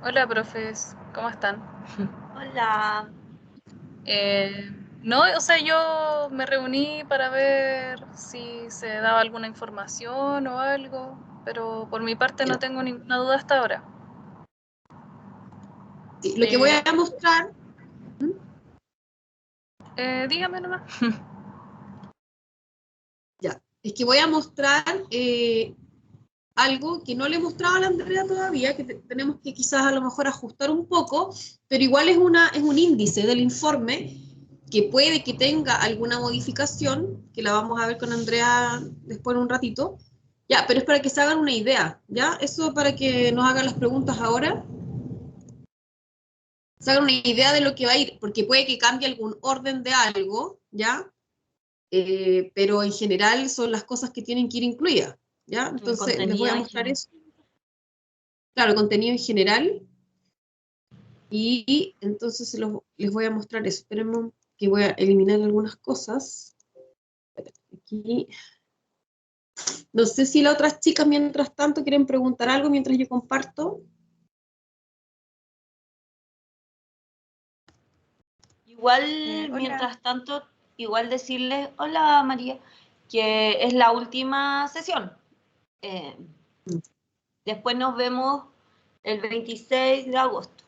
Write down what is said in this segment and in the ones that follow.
Hola, profes, ¿cómo están? Hola. Eh, no, o sea, yo me reuní para ver si se daba alguna información o algo, pero por mi parte no Ya. tengo ninguna duda hasta ahora. Sí, lo que voy Eh, a mostrar, ¿Mm? Dígame nomás. ya, es que voy a mostrar algo que no le he mostrado a la Andrea todavía, que tenemos que quizás a lo mejor ajustar un poco, pero igual es un índice del informe que puede que tenga alguna modificación, que la vamos a ver con Andrea después en un ratito. Ya, pero es para que se hagan una idea, ¿ya? Eso para que nos hagan las preguntas ahora, se hagan una idea de lo que va a ir, porque puede que cambie algún orden de algo, ¿ya? Pero en general son las cosas que tienen que ir incluidas, ¿ya? El Entonces les voy contenido a en mostrar general. eso, claro, el contenido en general, y entonces les voy a mostrar eso. Esperemos que voy a eliminar algunas cosas. Aquí. No sé si las otras chicas, mientras tanto, quieren preguntar algo mientras yo comparto. Eh, Igual, hola. mientras tanto, igual decirles, hola María, que es la última sesión. Eh, Después nos vemos el 26 de agosto.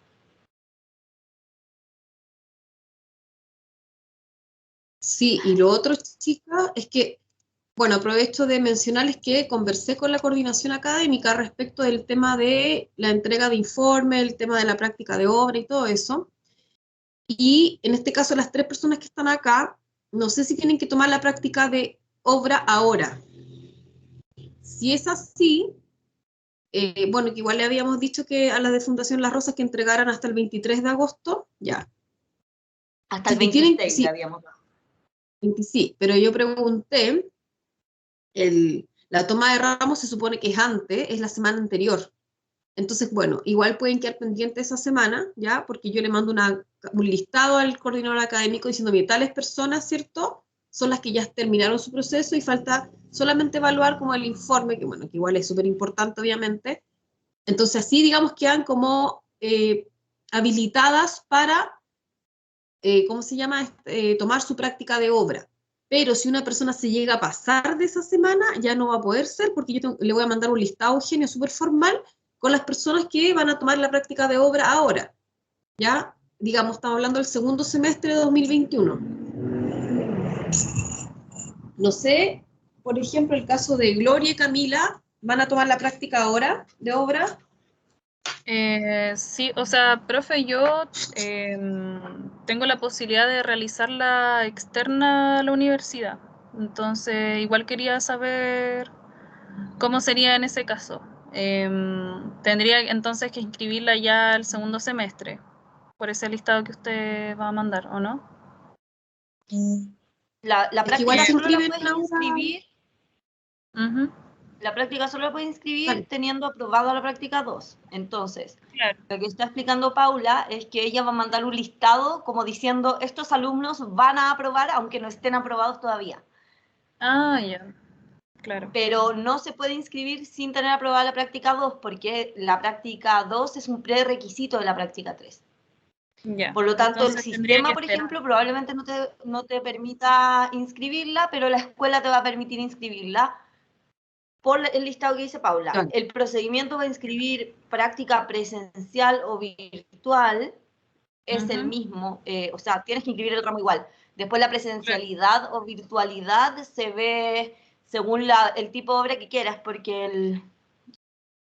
Sí, y lo otro, chicas, es que, bueno, aprovecho de mencionarles que conversé con la coordinación académica respecto del tema de la entrega de informe, el tema de la práctica de obra y todo eso. Y en este caso, las tres personas que están acá, no sé si tienen que tomar la práctica de obra ahora. Si es así, bueno, que igual le habíamos dicho que a las de Fundación Las Rosas que entregaran hasta el 23 de agosto, ya. Hasta el Si tienen, 26 le sí, habíamos dado. sí, pero yo pregunté, la toma de ramos se supone que es antes, es la semana anterior. Entonces, bueno, igual pueden quedar pendientes esa semana, ¿ya? Porque yo le mando un listado al coordinador académico diciendo que tales personas, ¿cierto? Son las que ya terminaron su proceso y falta solamente evaluar como el informe, que bueno, que igual es súper importante, obviamente. Entonces, así, digamos, quedan como habilitadas para, ¿cómo se llama? Tomar su práctica de obra. Pero si una persona se llega a pasar de esa semana, ya no va a poder ser porque le voy a mandar un listado, Eugenio, súper formal con las personas que van a tomar la práctica de obra ahora. ¿Ya? Digamos, estamos hablando del segundo semestre de 2021. No sé, por ejemplo, el caso de Gloria y Camila, ¿van a tomar la práctica ahora de obra? Sí, o sea, profe, yo tengo la posibilidad de realizarla externa a la universidad. Entonces, igual quería saber cómo sería en ese caso. Tendría entonces que inscribirla ya el segundo semestre, por ese listado que usted va a mandar, ¿o no? La Es que igual práctica se solo la inscriben puedes ahora. inscribir, Ujú, la práctica solo la puedes inscribir Vale, teniendo aprobado la práctica 2. Entonces, claro. lo que está explicando Paula es que ella va a mandar un listado como diciendo estos alumnos van a aprobar aunque no estén aprobados todavía. Ah, ya, claro. Pero no se puede inscribir sin tener aprobada la práctica 2 porque la práctica 2 es un prerequisito de la práctica 3. Ya, Por lo tanto, el entonces tendría que sistema, por esperar. ejemplo, probablemente no te permita inscribirla, pero la escuela te va a permitir inscribirla por el listado que dice Paula. claro. El procedimiento para inscribir práctica presencial o virtual es el Ujú, mismo, o sea, tienes que inscribir el ramo igual. Después la claro, presencialidad o virtualidad se ve según el tipo de obra que quieras, porque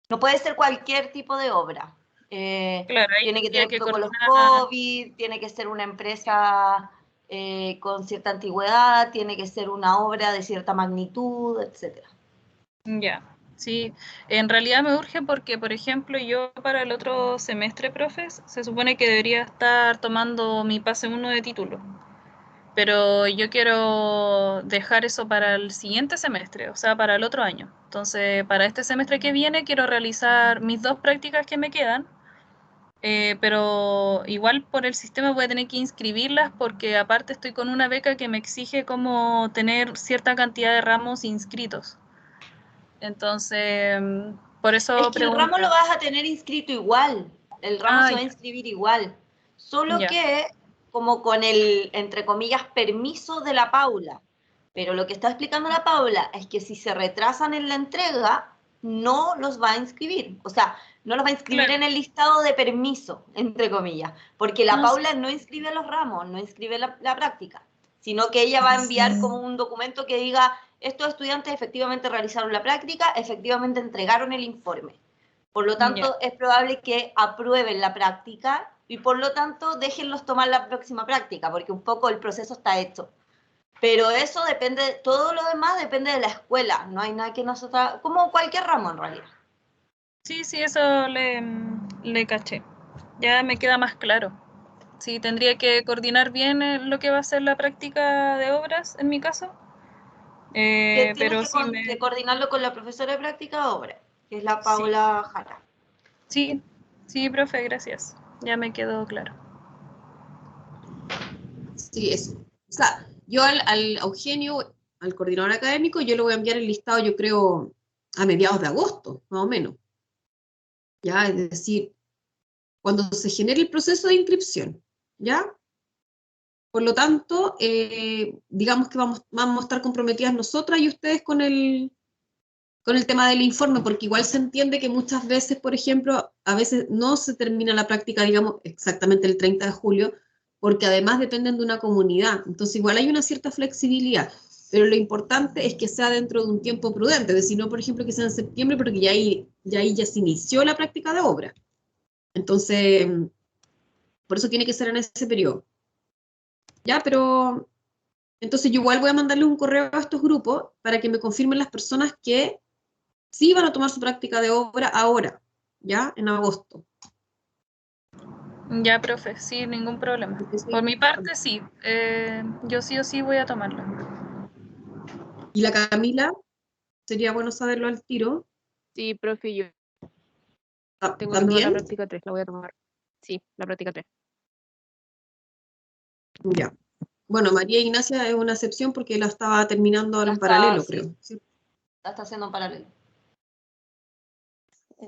no puede ser cualquier tipo de obra. claro, ahí Tiene que tendría tener que protocolos coordinar. COVID, tiene que ser una empresa con cierta antigüedad, tiene que ser una obra de cierta magnitud, etc. Ya, sí, en realidad me urge porque, por ejemplo, yo para el otro semestre, profes, se supone que debería estar tomando mi pase uno de título, pero yo quiero dejar eso para el siguiente semestre, o sea, para el otro año. Entonces, para este semestre que viene quiero realizar mis dos prácticas que me quedan, pero igual por el sistema voy a tener que inscribirlas porque aparte estoy con una beca que me exige como tener cierta cantidad de ramos inscritos. Entonces, por Es eso que el ramo lo pregunto. vas a tener inscrito igual. el ramo se va a ya. inscribir igual, solo Ya. que como con el, entre comillas, permiso de la Paula. Pero lo que está explicando la Paula es que si se retrasan en la entrega, no los va a inscribir. O sea, no los va a inscribir Claro. en el listado de permiso, entre comillas. Porque la No, sí. Paula no inscribe los ramos, no inscribe la práctica, sino que ella va a enviar como un documento que diga, estos estudiantes efectivamente realizaron la práctica, efectivamente entregaron el informe. Por lo tanto, Ya. es probable que aprueben la práctica y por lo tanto déjenlos tomar la próxima práctica, porque un poco el proceso está hecho. Pero eso depende, todo lo demás depende de la escuela, no hay nada que nosotros, como cualquier ramo en realidad. Sí, sí, eso le caché. Ya me queda más claro. Sí, tendría que coordinar bien lo que va a ser la práctica de obras, en mi caso. Que tienes Pero que, sí, que coordinarlo con la profesora de práctica de obra, que es la sí, Paula Jara. sí, sí, profe, gracias. Ya me quedó claro. Sí, eso. O sea, yo al Eugenio, al coordinador académico, yo le voy a enviar el listado, yo creo, a mediados de agosto, más o menos. Ya, es decir, cuando se genere el proceso de inscripción, ¿ya? Por lo tanto, digamos que vamos a estar comprometidas nosotras y ustedes con el tema del informe, porque igual se entiende que muchas veces, por ejemplo, a veces no se termina la práctica, digamos, exactamente el 30 de julio, porque además dependen de una comunidad. Entonces, igual hay una cierta flexibilidad, pero lo importante es que sea dentro de un tiempo prudente, de si no, por ejemplo, que sea en septiembre, porque ya se inició la práctica de obra. Entonces, por eso tiene que ser en ese periodo. Ya, pero entonces yo igual voy a mandarle un correo a estos grupos para que me confirmen las personas que sí van a tomar su práctica de obra ahora, ya, en agosto. Ya, profe, sí, ningún problema. Porque eso es Por mi importante. parte, sí. Yo sí o sí voy a tomarlo. Y la Camila, sería bueno saberlo al tiro, Sí, profe, yo tengo que tomar la también, práctica 3, la voy a tomar. Sí, la práctica 3. ya. Bueno, María Ignacia es una excepción porque la estaba terminando ahora La en está, paralelo, sí, creo. ¿Sí? la está haciendo en paralelo.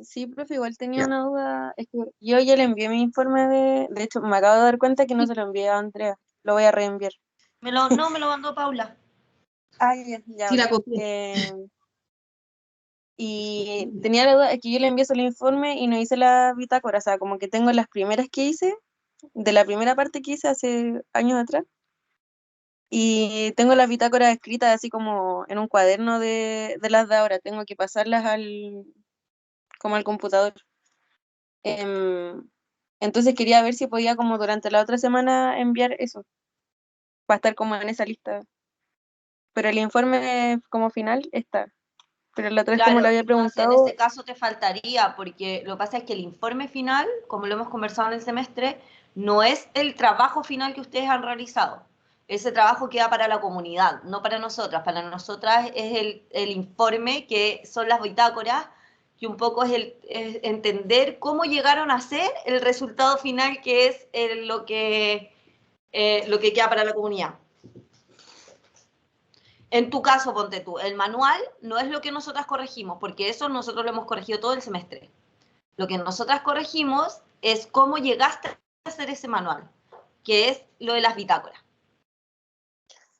Sí, profe, igual tenía Ya. una duda. Es que yo ya le envié mi informe de hecho, me acabo de dar cuenta que no se lo envié a Andrea. Lo voy a reenviar. No, me lo mandó Paula. Ah, ya, Sí, ok. la copié. Y tenía la duda, es que yo le envié solo el informe y no hice la bitácora, o sea, como que tengo las primeras que hice, de la primera parte que hice hace años atrás, y tengo las bitácoras escritas así como en un cuaderno de las de ahora, tengo que pasarlas como al computador. Em, entonces quería ver si podía como durante la otra semana enviar eso, para estar como en esa lista. Pero el informe como final está. Pero la otra vez como Claro, le había no, si en ese preguntado, caso te faltaría, porque lo que pasa es que el informe final, como lo hemos conversado en el semestre, no es el trabajo final que ustedes han realizado. Ese trabajo queda para la comunidad, no para nosotras. Para nosotras es el informe, que son las bitácoras, que un poco es entender cómo llegaron a ser el resultado final, que es lo que queda para la comunidad. En tu caso, ponte tú, el manual no es lo que nosotras corregimos, porque eso nosotros lo hemos corregido todo el semestre. Lo que nosotras corregimos es cómo llegaste a hacer ese manual, que es lo de las bitácoras.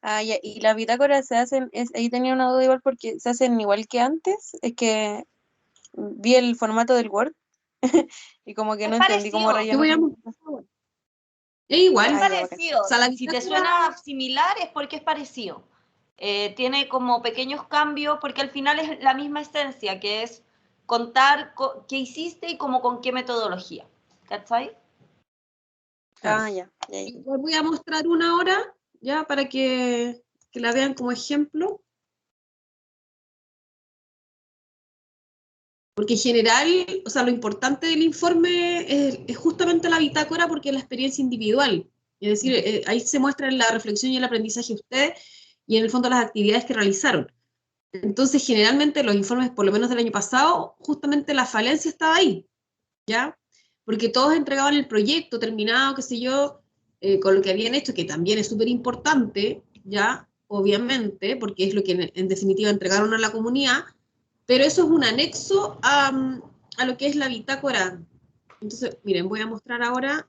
ya, y las bitácoras se hacen, ahí tenía una duda igual porque se hacen igual que antes, es que vi el formato del Word y como que Es no entendí cómo parecido, Yo rellenar. voy a mostrar ahora. Es igual. es Ah, ya, bacán. parecido. O sea, la Si te bitácora, suena similar es porque es parecido. Tiene como pequeños cambios, porque al final es la misma esencia, que es contar qué hiciste y como con qué metodología. ¿Cachai? claro. Ya, ya, ya. Igual voy a mostrar una ahora, ya, para que la vean como ejemplo. Porque en general, o sea, lo importante del informe es justamente la bitácora porque es la experiencia individual. Es decir, ahí se muestra la reflexión y el aprendizaje de ustedes y en el fondo las actividades que realizaron. Entonces, generalmente los informes, por lo menos del año pasado, justamente la falencia estaba ahí, ¿ya? Porque todos entregaban el proyecto terminado, qué sé yo, con lo que habían hecho, que también es súper importante, ¿ya? Obviamente, porque es lo que en definitiva entregaron a la comunidad, pero eso es un anexo a lo que es la bitácora Entonces, miren, voy a mostrar ahora,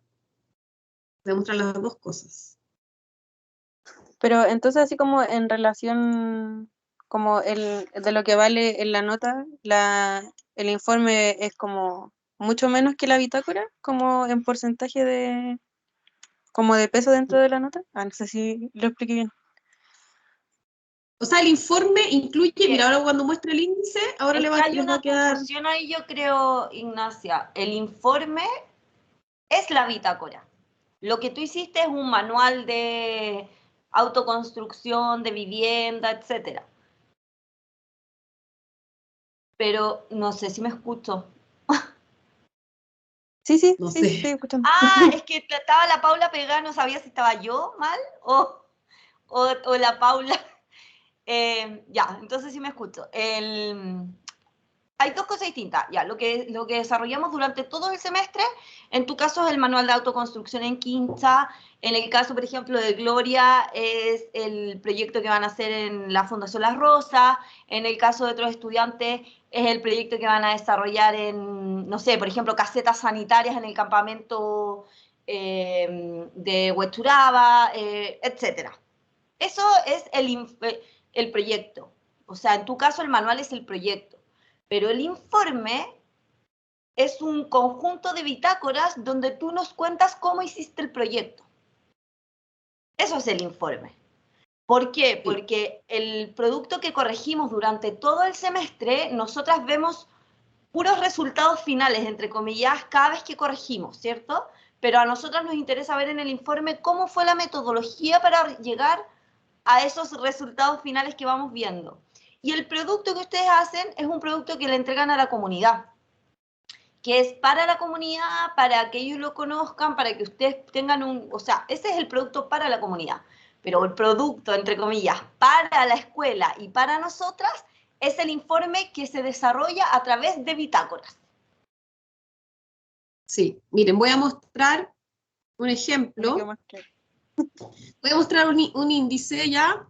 voy a mostrar las dos cosas. Pero entonces así como en relación, como de lo que vale en la nota, el informe es como mucho menos que la bitácora, como en porcentaje como de peso dentro de la nota. No sé si lo expliqué bien. O sea, el informe incluye, mira, ahora cuando muestre el índice, ahora Es que hay les va una a quedar... confusión ahí, yo creo, Ignacia. El informe es la bitácora. Lo que tú hiciste es un manual de autoconstrucción, de vivienda, etcétera. Pero no sé si me escucho. Sí, No sé. estoy escuchando. Ah, es que estaba la Paula pegada, no sabía si estaba yo mal o la Paula. Ya, entonces sí me escucho. Hay dos cosas distintas. Ya, lo que desarrollamos durante todo el semestre, en tu caso es el manual de autoconstrucción en Quincha. En el caso, por ejemplo, de Gloria, es el proyecto que van a hacer en la Fundación Las Rosas. En el caso de otros estudiantes, es el proyecto que van a desarrollar en, no sé, por ejemplo, casetas sanitarias en el campamento de Huechuraba, etcétera. Eso es el proyecto. O sea, en tu caso el manual es el proyecto, pero el informe es un conjunto de bitácoras donde tú nos cuentas cómo hiciste el proyecto. Eso es el informe. ¿Por qué? Porque el producto que corregimos durante todo el semestre, nosotras vemos puros resultados finales, entre comillas, cada vez que corregimos, ¿cierto? Pero a nosotras nos interesa ver en el informe cómo fue la metodología para llegar a esos resultados finales que vamos viendo. Y el producto que ustedes hacen es un producto que le entregan a la comunidad, que es para la comunidad, para que ellos lo conozcan, para que ustedes tengan o sea, ese es el producto para la comunidad. Pero el producto, entre comillas, para la escuela y para nosotras es el informe que se desarrolla a través de bitácoras. Sí, miren, voy a mostrar un ejemplo. Voy a mostrar un índice ya,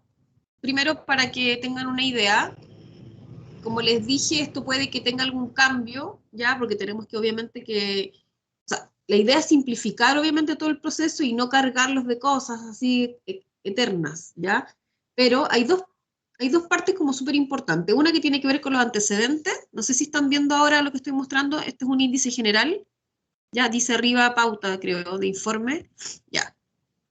primero para que tengan una idea. Como les dije, esto puede que tenga algún cambio, ya, porque tenemos que obviamente o sea, la idea es simplificar obviamente todo el proceso y no cargarlos de cosas así eternas, ya. Pero hay dos partes como súper importantes. Una que tiene que ver con los antecedentes. No sé si están viendo ahora lo que estoy mostrando. Este es un índice general. Ya dice arriba pauta, creo, de informe. Ya.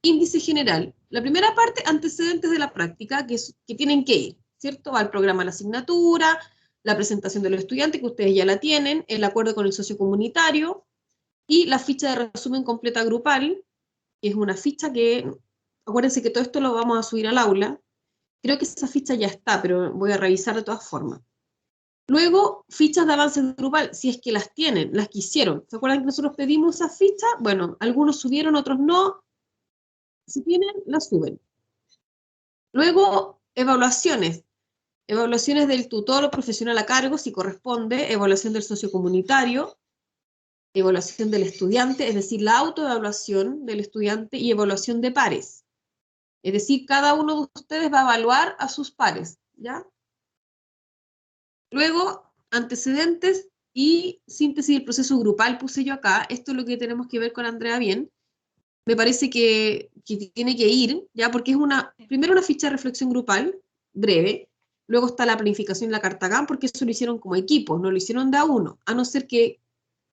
Índice general. La primera parte, antecedentes de la práctica, que tienen que ir, ¿cierto? Va el programa, la asignatura, la presentación de los estudiantes, que ustedes ya la tienen, el acuerdo con el socio comunitario, y la ficha de resumen completa grupal, que es una ficha que, acuérdense que todo esto lo vamos a subir al aula. Creo que esa ficha ya está, pero voy a revisar de todas formas. Luego, fichas de avance grupal, si es que las tienen, las que hicieron. ¿Se acuerdan que nosotros pedimos esas fichas? Bueno, algunos subieron, otros no. Si tienen, las suben. Luego, evaluaciones. Evaluaciones del tutor o profesional a cargo, si corresponde, evaluación del socio comunitario, evaluación del estudiante, es decir, la autoevaluación del estudiante y evaluación de pares. Es decir, cada uno de ustedes va a evaluar a sus pares, ¿ya? Luego, antecedentes y síntesis del proceso grupal puse yo acá. Esto es lo que tenemos que ver con Andrea bien. Me parece que tiene que ir, ¿ya? Porque es primero una ficha de reflexión grupal, breve, luego está la planificación y la carta GAN, porque eso lo hicieron como equipo, no lo hicieron de a uno, a no ser que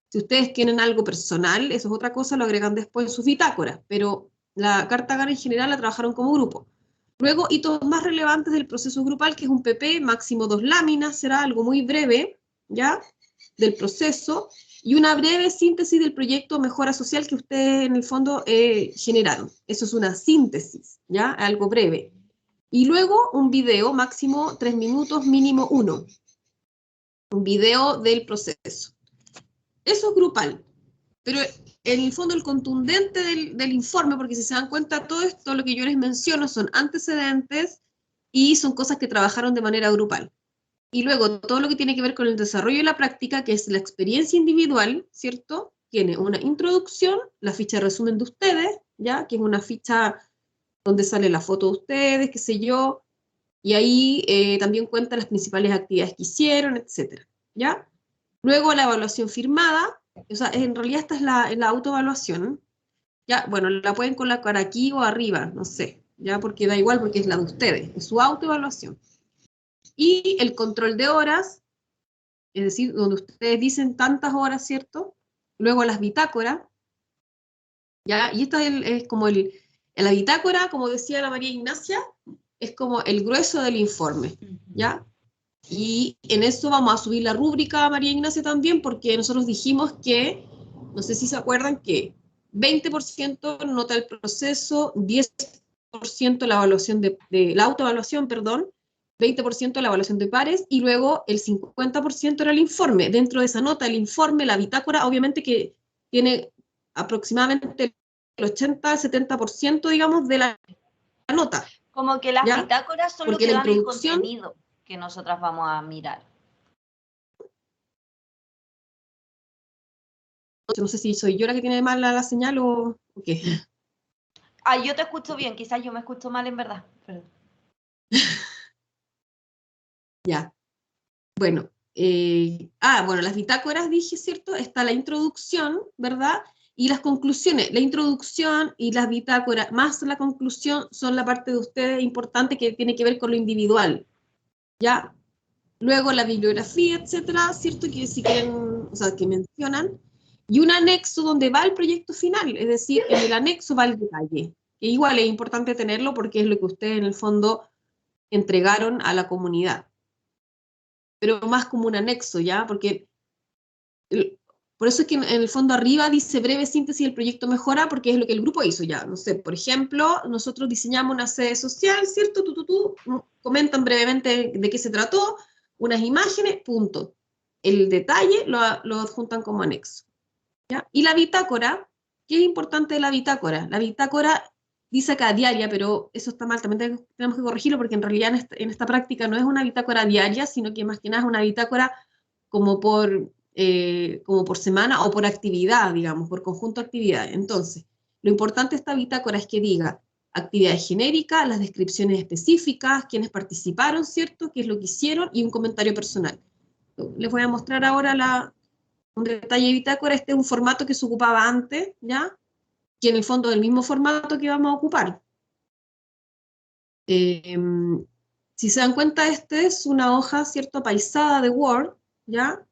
si ustedes tienen algo personal, eso es otra cosa, lo agregan después en sus bitácoras, pero la carta GAN en general la trabajaron como grupo. Luego, hitos más relevantes del proceso grupal, que es un PP, máximo 2 láminas, será algo muy breve, ¿ya? Del proceso, y una breve síntesis del proyecto Mejora Social que ustedes en el fondo generaron. Eso es una síntesis, ¿ya? Algo breve. Y luego un video, máximo 3 minutos, mínimo 1. Un video del proceso. Eso es grupal. Pero en el fondo el contundente del informe, porque si se dan cuenta todo esto, lo que yo les menciono son antecedentes y son cosas que trabajaron de manera grupal. Y luego todo lo que tiene que ver con el desarrollo y la práctica, que es la experiencia individual, ¿cierto? Tiene una introducción, la ficha de resumen de ustedes, ¿ya? Que es una ficha donde sale la foto de ustedes, qué sé yo, y ahí también cuenta las principales actividades que hicieron, etcétera, ¿ya? Luego la evaluación firmada, o sea, en realidad esta es la autoevaluación. Ya, bueno, la pueden colocar aquí o arriba, no sé, ya, porque da igual, porque es la de ustedes, es su autoevaluación. Y el control de horas, es decir, donde ustedes dicen tantas horas, ¿cierto? Luego las bitácoras, ¿ya? Y esto es como la bitácora, como decía la María Ignacia, es como el grueso del informe, ¿ya? Y en eso vamos a subir la rúbrica, María Ignacia, también, porque nosotros dijimos que, no sé si se acuerdan, que 20% nota el proceso, 10% la evaluación de la autoevaluación, perdón, 20% la evaluación de pares, y luego el 50% era el informe. Dentro de esa nota, el informe, la bitácora, obviamente que tiene aproximadamente el 80-70%, digamos, de la nota, Como que las ¿ya? bitácoras son lo Porque que la dan el introducción, contenido que nosotras vamos a mirar. no sé si soy yo la que tiene mal la señal o qué. Ah, yo te escucho bien, quizás yo me escucho mal en verdad. Perdón. Ya, bueno. Bueno, las bitácoras dije, ¿cierto? Está la introducción, ¿verdad? Y las conclusiones. La introducción y las bitácoras, más la conclusión, son la parte de ustedes importante que tiene que ver con lo individual, ¿ya? Luego la bibliografía, etcétera, ¿cierto? Que si quieren, o sea, que mencionan. Y un anexo donde va el proyecto final, es decir, en el anexo va el detalle. Que igual es importante tenerlo porque es lo que ustedes en el fondo entregaron a la comunidad. Pero más como un anexo, ¿ya? Porque por eso es que en el fondo arriba dice breve síntesis del proyecto mejora, porque es lo que el grupo hizo ya. No sé, por ejemplo, nosotros diseñamos una sede social, ¿cierto? Comentan brevemente de qué se trató, unas imágenes, punto. El detalle lo adjuntan como anexo, ¿ya? Y la bitácora, ¿qué es importante de la bitácora? La bitácora dice acá diaria, pero eso está mal, también tenemos que corregirlo porque en realidad en esta práctica no es una bitácora diaria, sino que más que nada es una bitácora como por semana o por actividad, digamos, por conjunto de actividades. Entonces, lo importante de esta bitácora es que diga actividades genéricas, las descripciones específicas, quiénes participaron, ¿cierto? ¿Qué es lo que hicieron? Y un comentario personal. Les voy a mostrar ahora un detalle de bitácora. Este es un formato que se ocupaba antes, ¿ya? Que en el fondo es el mismo formato que vamos a ocupar. Si se dan cuenta, este es una hoja, ¿cierto? Paisada de Word, ¿ya?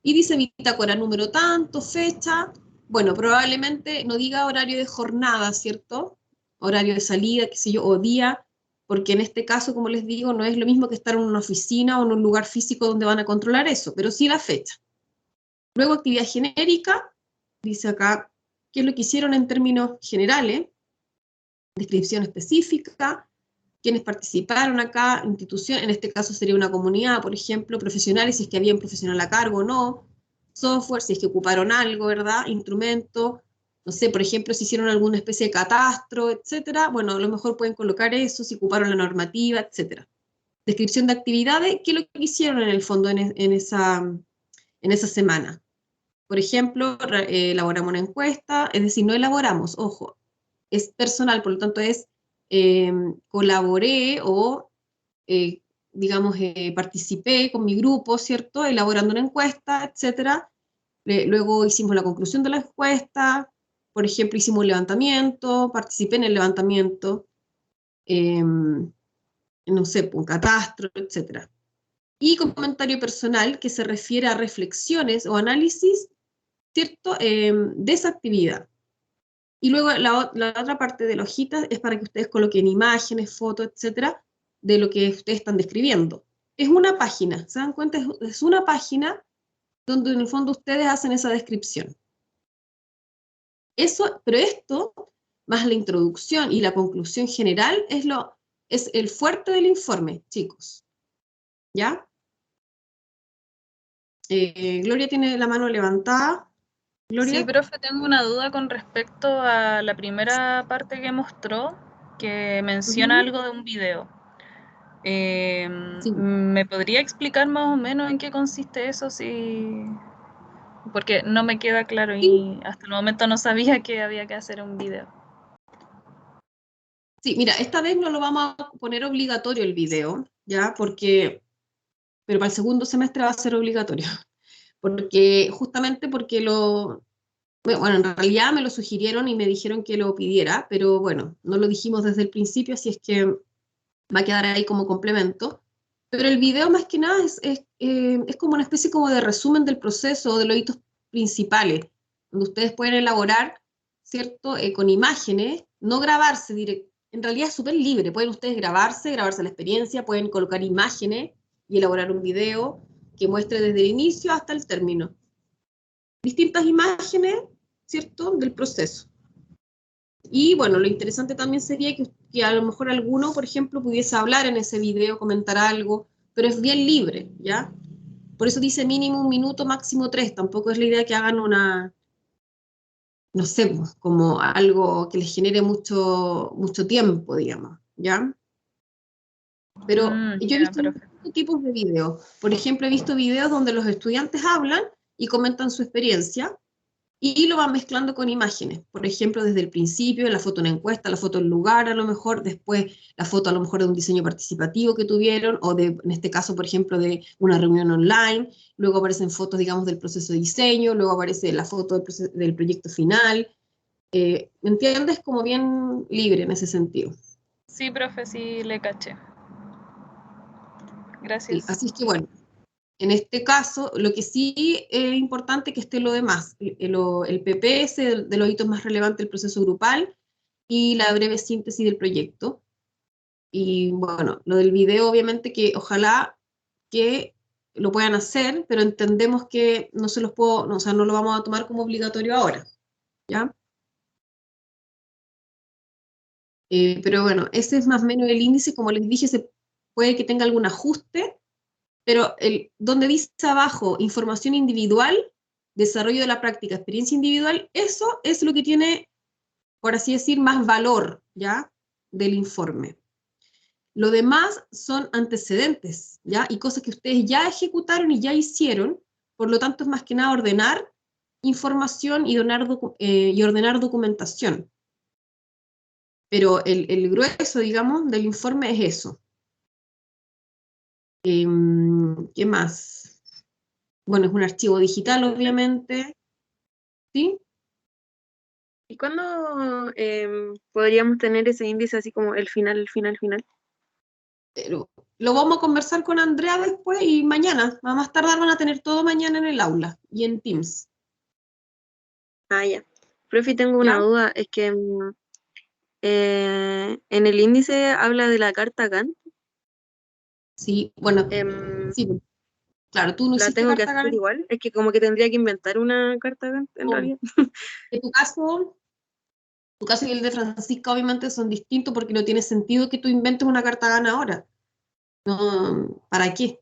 Y dice bitácora número tanto, fecha. Bueno, probablemente no diga horario de jornada, ¿cierto? Horario de salida, qué sé yo, o día, porque en este caso, como les digo, no es lo mismo que estar en una oficina o en un lugar físico donde van a controlar eso, pero sí la fecha. Luego, actividad genérica, dice acá qué es lo que hicieron en términos generales, descripción específica, quienes participaron acá, institución, en este caso sería una comunidad, por ejemplo, profesionales, si es que había un profesional a cargo o no, software, si es que ocuparon algo, ¿verdad? Instrumento, no sé, por ejemplo, si hicieron alguna especie de catastro, etcétera, bueno, a lo mejor pueden colocar eso, si ocuparon la normativa, etcétera. Descripción de actividades, qué es lo que hicieron en el fondo en esa semana. Por ejemplo, elaboramos una encuesta, es decir, no elaboramos, ojo, es personal, por lo tanto es colaboré o, digamos, participé con mi grupo, ¿cierto? Elaborando una encuesta, etcétera. Luego hicimos la conclusión de la encuesta, por ejemplo, hicimos un levantamiento, participé en el levantamiento, no sé, un catastro, etcétera. Y comentario personal que se refiere a reflexiones o análisis, ¿cierto? De esa actividad. Y luego la otra parte de la hojita es para que ustedes coloquen imágenes, fotos, etcétera, de lo que ustedes están describiendo. Es una página, ¿se dan cuenta? Es una página donde en el fondo ustedes hacen esa descripción. Eso, pero esto, más la introducción y la conclusión general, es el fuerte del informe, chicos. ¿Ya? Gloria tiene la mano levantada. Gloria. Sí, profe, tengo una duda con respecto a la primera parte que mostró, que menciona algo de un video. Sí. ¿Me podría explicar más o menos en qué consiste eso? Sí, porque no me queda claro y hasta el momento no sabía que había que hacer un video. Sí, mira, esta vez no lo vamos a poner obligatorio el video, ¿ya? Pero para el segundo semestre va a ser obligatorio. porque justamente porque bueno, en realidad me lo sugirieron y me dijeron que lo pidiera, pero bueno, no lo dijimos desde el principio, así es que va a quedar ahí como complemento. Pero el video más que nada es como una especie como de resumen del proceso, de los hitos principales, donde ustedes pueden elaborar, ¿cierto? Con imágenes, no grabarse directo. En realidad es súper libre, pueden ustedes grabarse la experiencia, pueden colocar imágenes y elaborar un video que muestre desde el inicio hasta el término. Distintas imágenes, ¿cierto? Del proceso. Y bueno, lo interesante también sería que a lo mejor alguno, por ejemplo, pudiese hablar en ese video, comentar algo, pero es bien libre, ¿ya? Por eso dice mínimo 1 minuto, máximo 3. Tampoco es la idea que hagan no sé, pues, como algo que les genere mucho tiempo, digamos, ¿ya? Pero yo he Ya, visto perfecto. muchos tipos de videos. Por ejemplo, he visto videos donde los estudiantes hablan y comentan su experiencia, y lo van mezclando con imágenes. Por ejemplo, desde el principio, la foto de una encuesta, la foto del lugar a lo mejor, después la foto a lo mejor de un diseño participativo que tuvieron, o en este caso, por ejemplo, de una reunión online, luego aparecen fotos, digamos, del proceso de diseño, luego aparece la foto del proyecto final. ¿Me entiendes? Como bien libre en ese sentido. Sí, profe, sí le caché. Sí, Gracias. así es que bueno, en este caso, lo que sí es importante que esté lo demás, el PPS de los hitos más relevantes del proceso grupal y la breve síntesis del proyecto. Y bueno, lo del video, obviamente que ojalá que lo puedan hacer, pero entendemos que no se los puedo, no, o sea, no lo vamos a tomar como obligatorio ahora, ¿ya? Pero bueno, ese es más o menos el índice, como les dije, se puede que tenga algún ajuste, pero donde dice abajo información individual, desarrollo de la práctica, experiencia individual, eso es lo que tiene, por así decir, más valor, ¿ya? Del informe. Lo demás son antecedentes, ¿ya? Y cosas que ustedes ya ejecutaron y ya hicieron, por lo tanto es más que nada ordenar información y ordenar documentación. Pero el grueso, digamos, del informe es eso. ¿Qué más? Bueno, es un archivo digital, obviamente, ¿sí? ¿Y cuándo podríamos tener ese índice así como el final, el final, final? Pero lo vamos a conversar con Andrea después y mañana, a más tardar van a tener todo mañana en el aula y en Teams, Ah, ya. Profe, tengo una ¿ya? duda, es que en el índice habla de la carta Gantt. Sí, bueno, em, sí, claro, tú no ¿La hiciste tengo que carta hacer Gantt. igual? Es que como que tendría que inventar una carta Gantt en No. realidad. En tu caso y el de Francisca obviamente son distintos porque no tiene sentido que tú inventes una carta Gantt ahora. No, ¿para qué?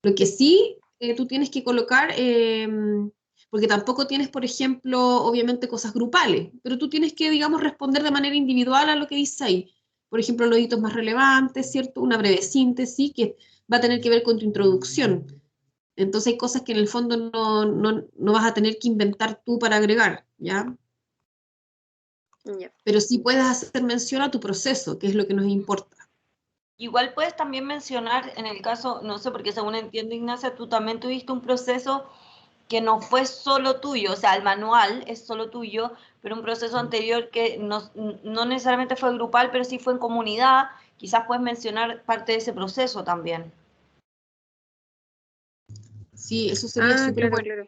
Lo que sí, tú tienes que colocar, porque tampoco tienes, por ejemplo, obviamente cosas grupales, pero tú tienes que, digamos, responder de manera individual a lo que dice ahí. Por ejemplo, los hitos más relevantes, ¿cierto? Una breve síntesis que va a tener que ver con tu introducción. Entonces hay cosas que en el fondo no vas a tener que inventar tú para agregar, ¿ya? Ya. Pero sí puedes hacer mención a tu proceso, que es lo que nos importa. Igual puedes también mencionar en el caso, no sé, porque según entiendo, Ignacia, tú también tuviste un proceso que no fue solo tuyo, o sea, el manual es solo tuyo, pero un proceso anterior que no necesariamente fue grupal, pero sí fue en comunidad, quizás puedes mencionar parte de ese proceso también. Sí, eso sería Ah, súper claro, bueno. claro.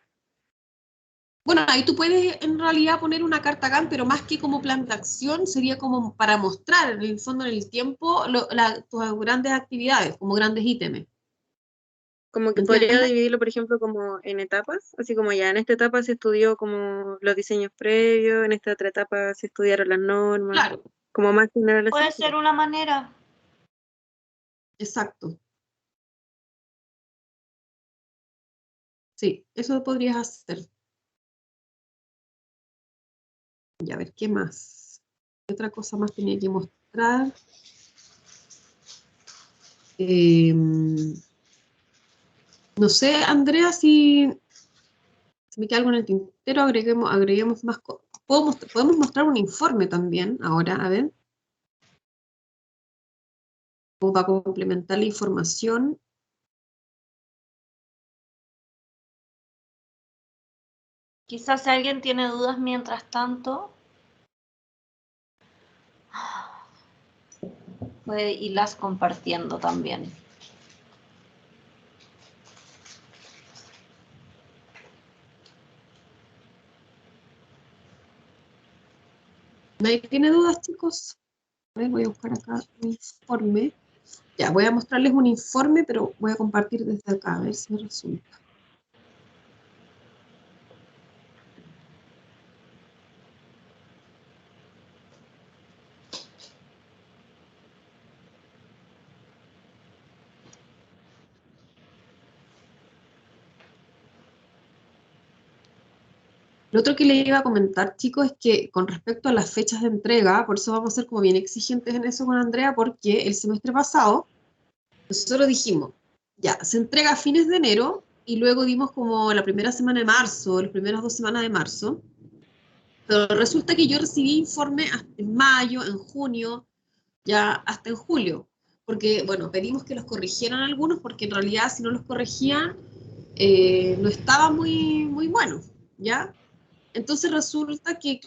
Bueno, ahí tú puedes en realidad poner una carta GAN, pero más que como plan de acción, sería como para mostrar en el fondo, en el tiempo, tus grandes actividades, como grandes ítems. Como ¿Me que podría entiendes? dividirlo, por ejemplo, como en etapas, así como ya en esta etapa se estudió como los diseños previos, en esta otra etapa se estudiaron las normas, Claro, como más general así. Puede ser una manera. exacto. Sí, eso podrías hacer. Y a ver, ¿qué más? ¿Qué otra cosa más tenía que mostrar? No sé, Andrea, si me queda algo en el tintero, agreguemos más cosas. Podemos mostrar un informe también ahora, a ver, como para complementar la información. Quizás si alguien tiene dudas mientras tanto, puede irlas compartiendo también. ¿Nadie tiene dudas, chicos? A ver, voy a buscar acá un informe. Ya, voy a mostrarles un informe, pero voy a compartir desde acá, a ver si me resulta. Lo otro que les iba a comentar, chicos, es que con respecto a las fechas de entrega, por eso vamos a ser como bien exigentes en eso con Andrea, porque el semestre pasado nosotros dijimos, ya, se entrega a fines de enero y luego dimos como la primera semana de marzo, las primeras 2 semanas de marzo, pero resulta que yo recibí informe hasta en mayo, en junio, ya hasta en julio, porque, bueno, pedimos que los corrigieran algunos, porque en realidad si no los corregían, no estaba muy, muy bueno, ¿ya? Entonces resulta que,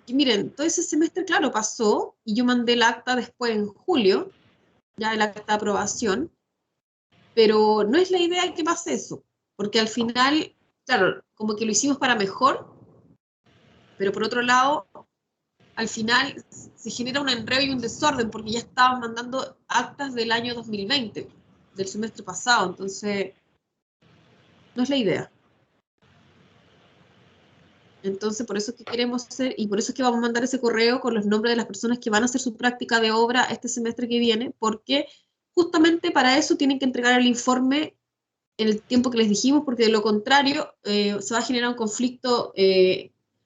miren, todo ese semestre, claro, pasó y yo mandé el acta después en julio, ya el acta de aprobación, pero no es la idea que pase eso, porque al final, claro, como que lo hicimos para mejor, pero por otro lado, al final se genera un enredo y un desorden, porque ya estábamos mandando actas del año 2020, del semestre pasado, entonces no es la idea. Entonces, por eso es que queremos hacer, y por eso es que vamos a mandar ese correo con los nombres de las personas que van a hacer su práctica de obra este semestre que viene, porque justamente para eso tienen que entregar el informe en el tiempo que les dijimos, porque de lo contrario se va a generar un conflicto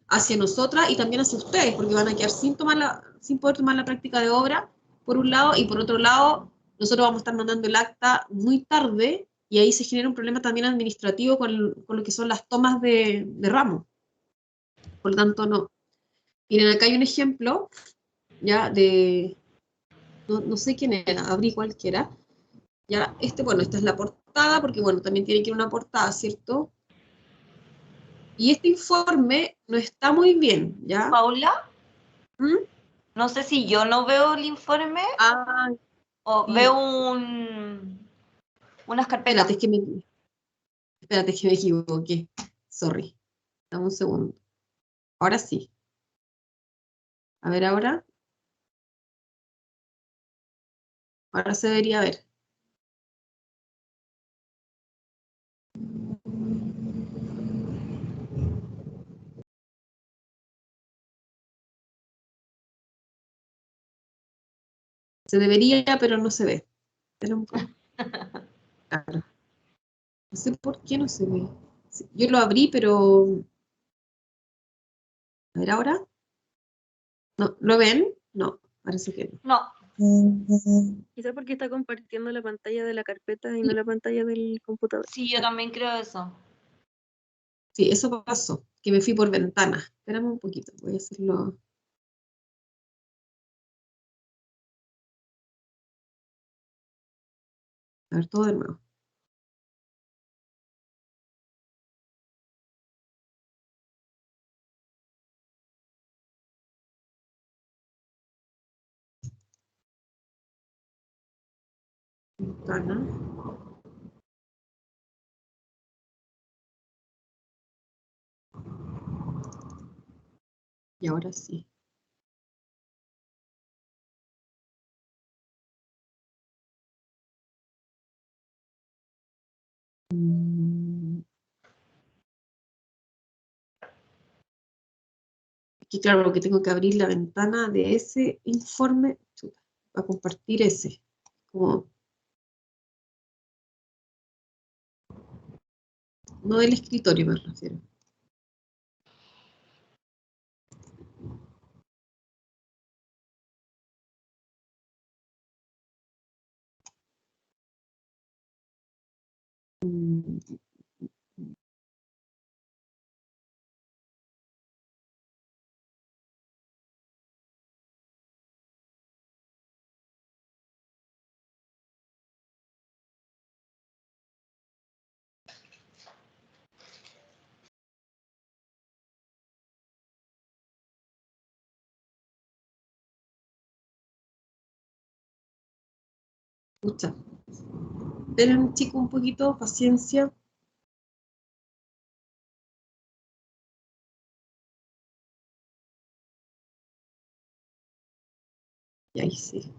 hacia nosotras y también hacia ustedes, porque van a quedar sin poder tomar la práctica de obra, por un lado, y por otro lado, nosotros vamos a estar mandando el acta muy tarde, y ahí se genera un problema también administrativo con lo que son las tomas de ramo. Por lo tanto, no. Miren, acá hay un ejemplo, ya, no sé quién era, abrí cualquiera. Ya, bueno, esta es la portada, porque bueno, también tiene que ir una portada, ¿cierto? Y este informe no está muy bien, ¿ya? Paula, ¿Mm? no sé si yo no veo el informe Ah, o y, veo unas carpetas. espérate, es que me equivoqué. Sorry. Dame un segundo. Ahora sí. A ver, ahora. Ahora se debería ver. Se debería, pero no se ve. Espera un poco. Claro. No sé por qué no se ve. Sí, yo lo abrí, pero... A ver, ahora. No, ¿lo ven? No, parece que no. No, Quizás porque está compartiendo la pantalla de la carpeta y no la pantalla del computador. sí, yo también creo eso. Sí, eso pasó, que me fui por ventana. Espérame un poquito, voy a hacerlo. A ver, todo de nuevo. Ventana. Y ahora sí. Mm, Aquí, claro, lo que tengo que abrir la ventana de ese informe chuta, para compartir ese. Como, no del escritorio, me refiero. Mm, Escucha. Esperen, chicos, un poquito, paciencia. Y ahí sí.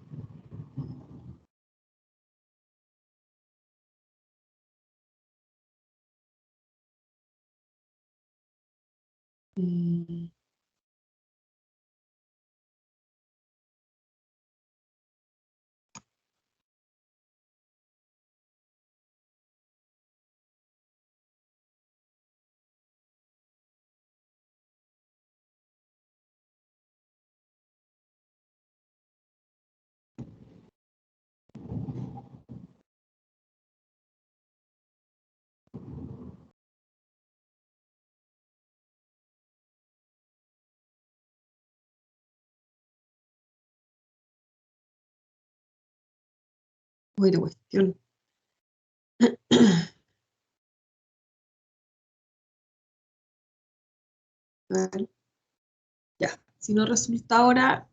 Mm. Buena cuestión. A ver. Ya, si no resulta ahora,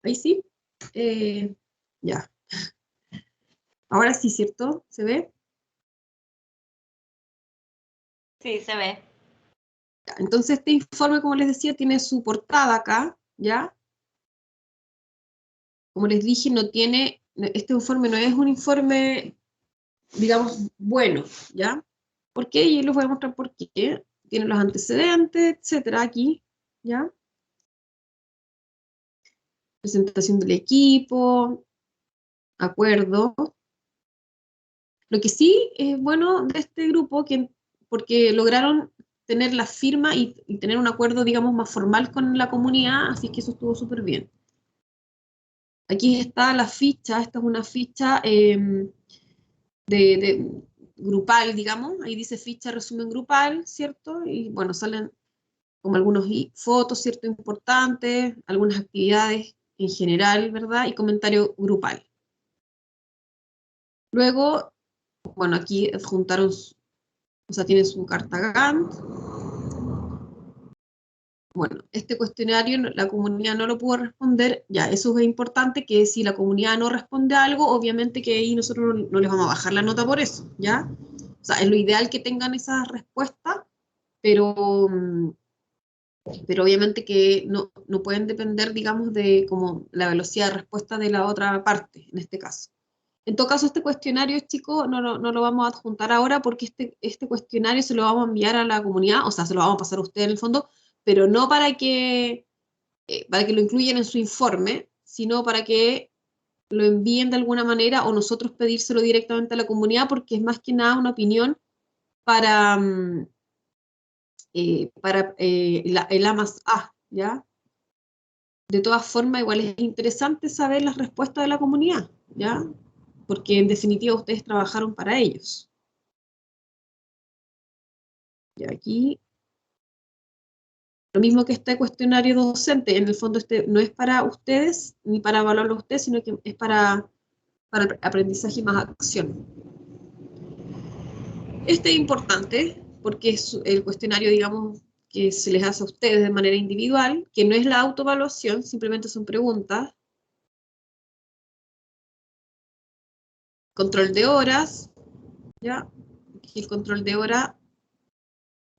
ahí sí. Ya, ahora sí, ¿cierto? ¿Se ve? Sí, se ve. Ya, entonces este informe, como les decía, tiene su portada acá, ¿ya? Como les dije, este informe no es un informe, digamos, bueno, ¿ya? ¿Por qué? Y les voy a mostrar por qué. Tiene los antecedentes, etcétera, aquí, ¿ya? Presentación del equipo, acuerdo. Lo que sí es bueno de este grupo, porque lograron tener la firma y tener un acuerdo, digamos, más formal con la comunidad, así que eso estuvo súper bien. Aquí está la ficha, esta es una ficha de grupal, digamos, ahí dice ficha resumen grupal, ¿cierto? Y bueno, salen como algunos fotos, ¿cierto? Importantes, algunas actividades en general, ¿verdad? Y comentario grupal. Luego, bueno, aquí adjuntaron, o sea, tienen su carta Gantt. Bueno, este cuestionario la comunidad no lo pudo responder, ya, eso es importante, que si la comunidad no responde a algo, obviamente que ahí nosotros no les vamos a bajar la nota por eso, ¿ya? O sea, es lo ideal que tengan esas respuestas, pero, pero obviamente que no pueden depender, digamos, de como la velocidad de respuesta de la otra parte, en este caso. En todo caso, este cuestionario, chicos, no lo vamos a adjuntar ahora porque este cuestionario se lo vamos a enviar a la comunidad, o sea, se lo vamos a pasar a ustedes en el fondo, pero no para que lo incluyan en su informe, sino para que lo envíen de alguna manera o nosotros pedírselo directamente a la comunidad, porque es más que nada una opinión para, el A más A, ¿ya? De todas formas, igual es interesante saber las respuestas de la comunidad, ¿ya? Porque en definitiva ustedes trabajaron para ellos. Y aquí, lo mismo que este cuestionario docente, en el fondo este no es para ustedes, ni para evaluarlo a ustedes, sino que es para el aprendizaje más acción. Este es importante porque es el cuestionario, digamos, que se les hace a ustedes de manera individual, que no es la autoevaluación, simplemente son preguntas. Control de horas, ¿ya? Y el control de horas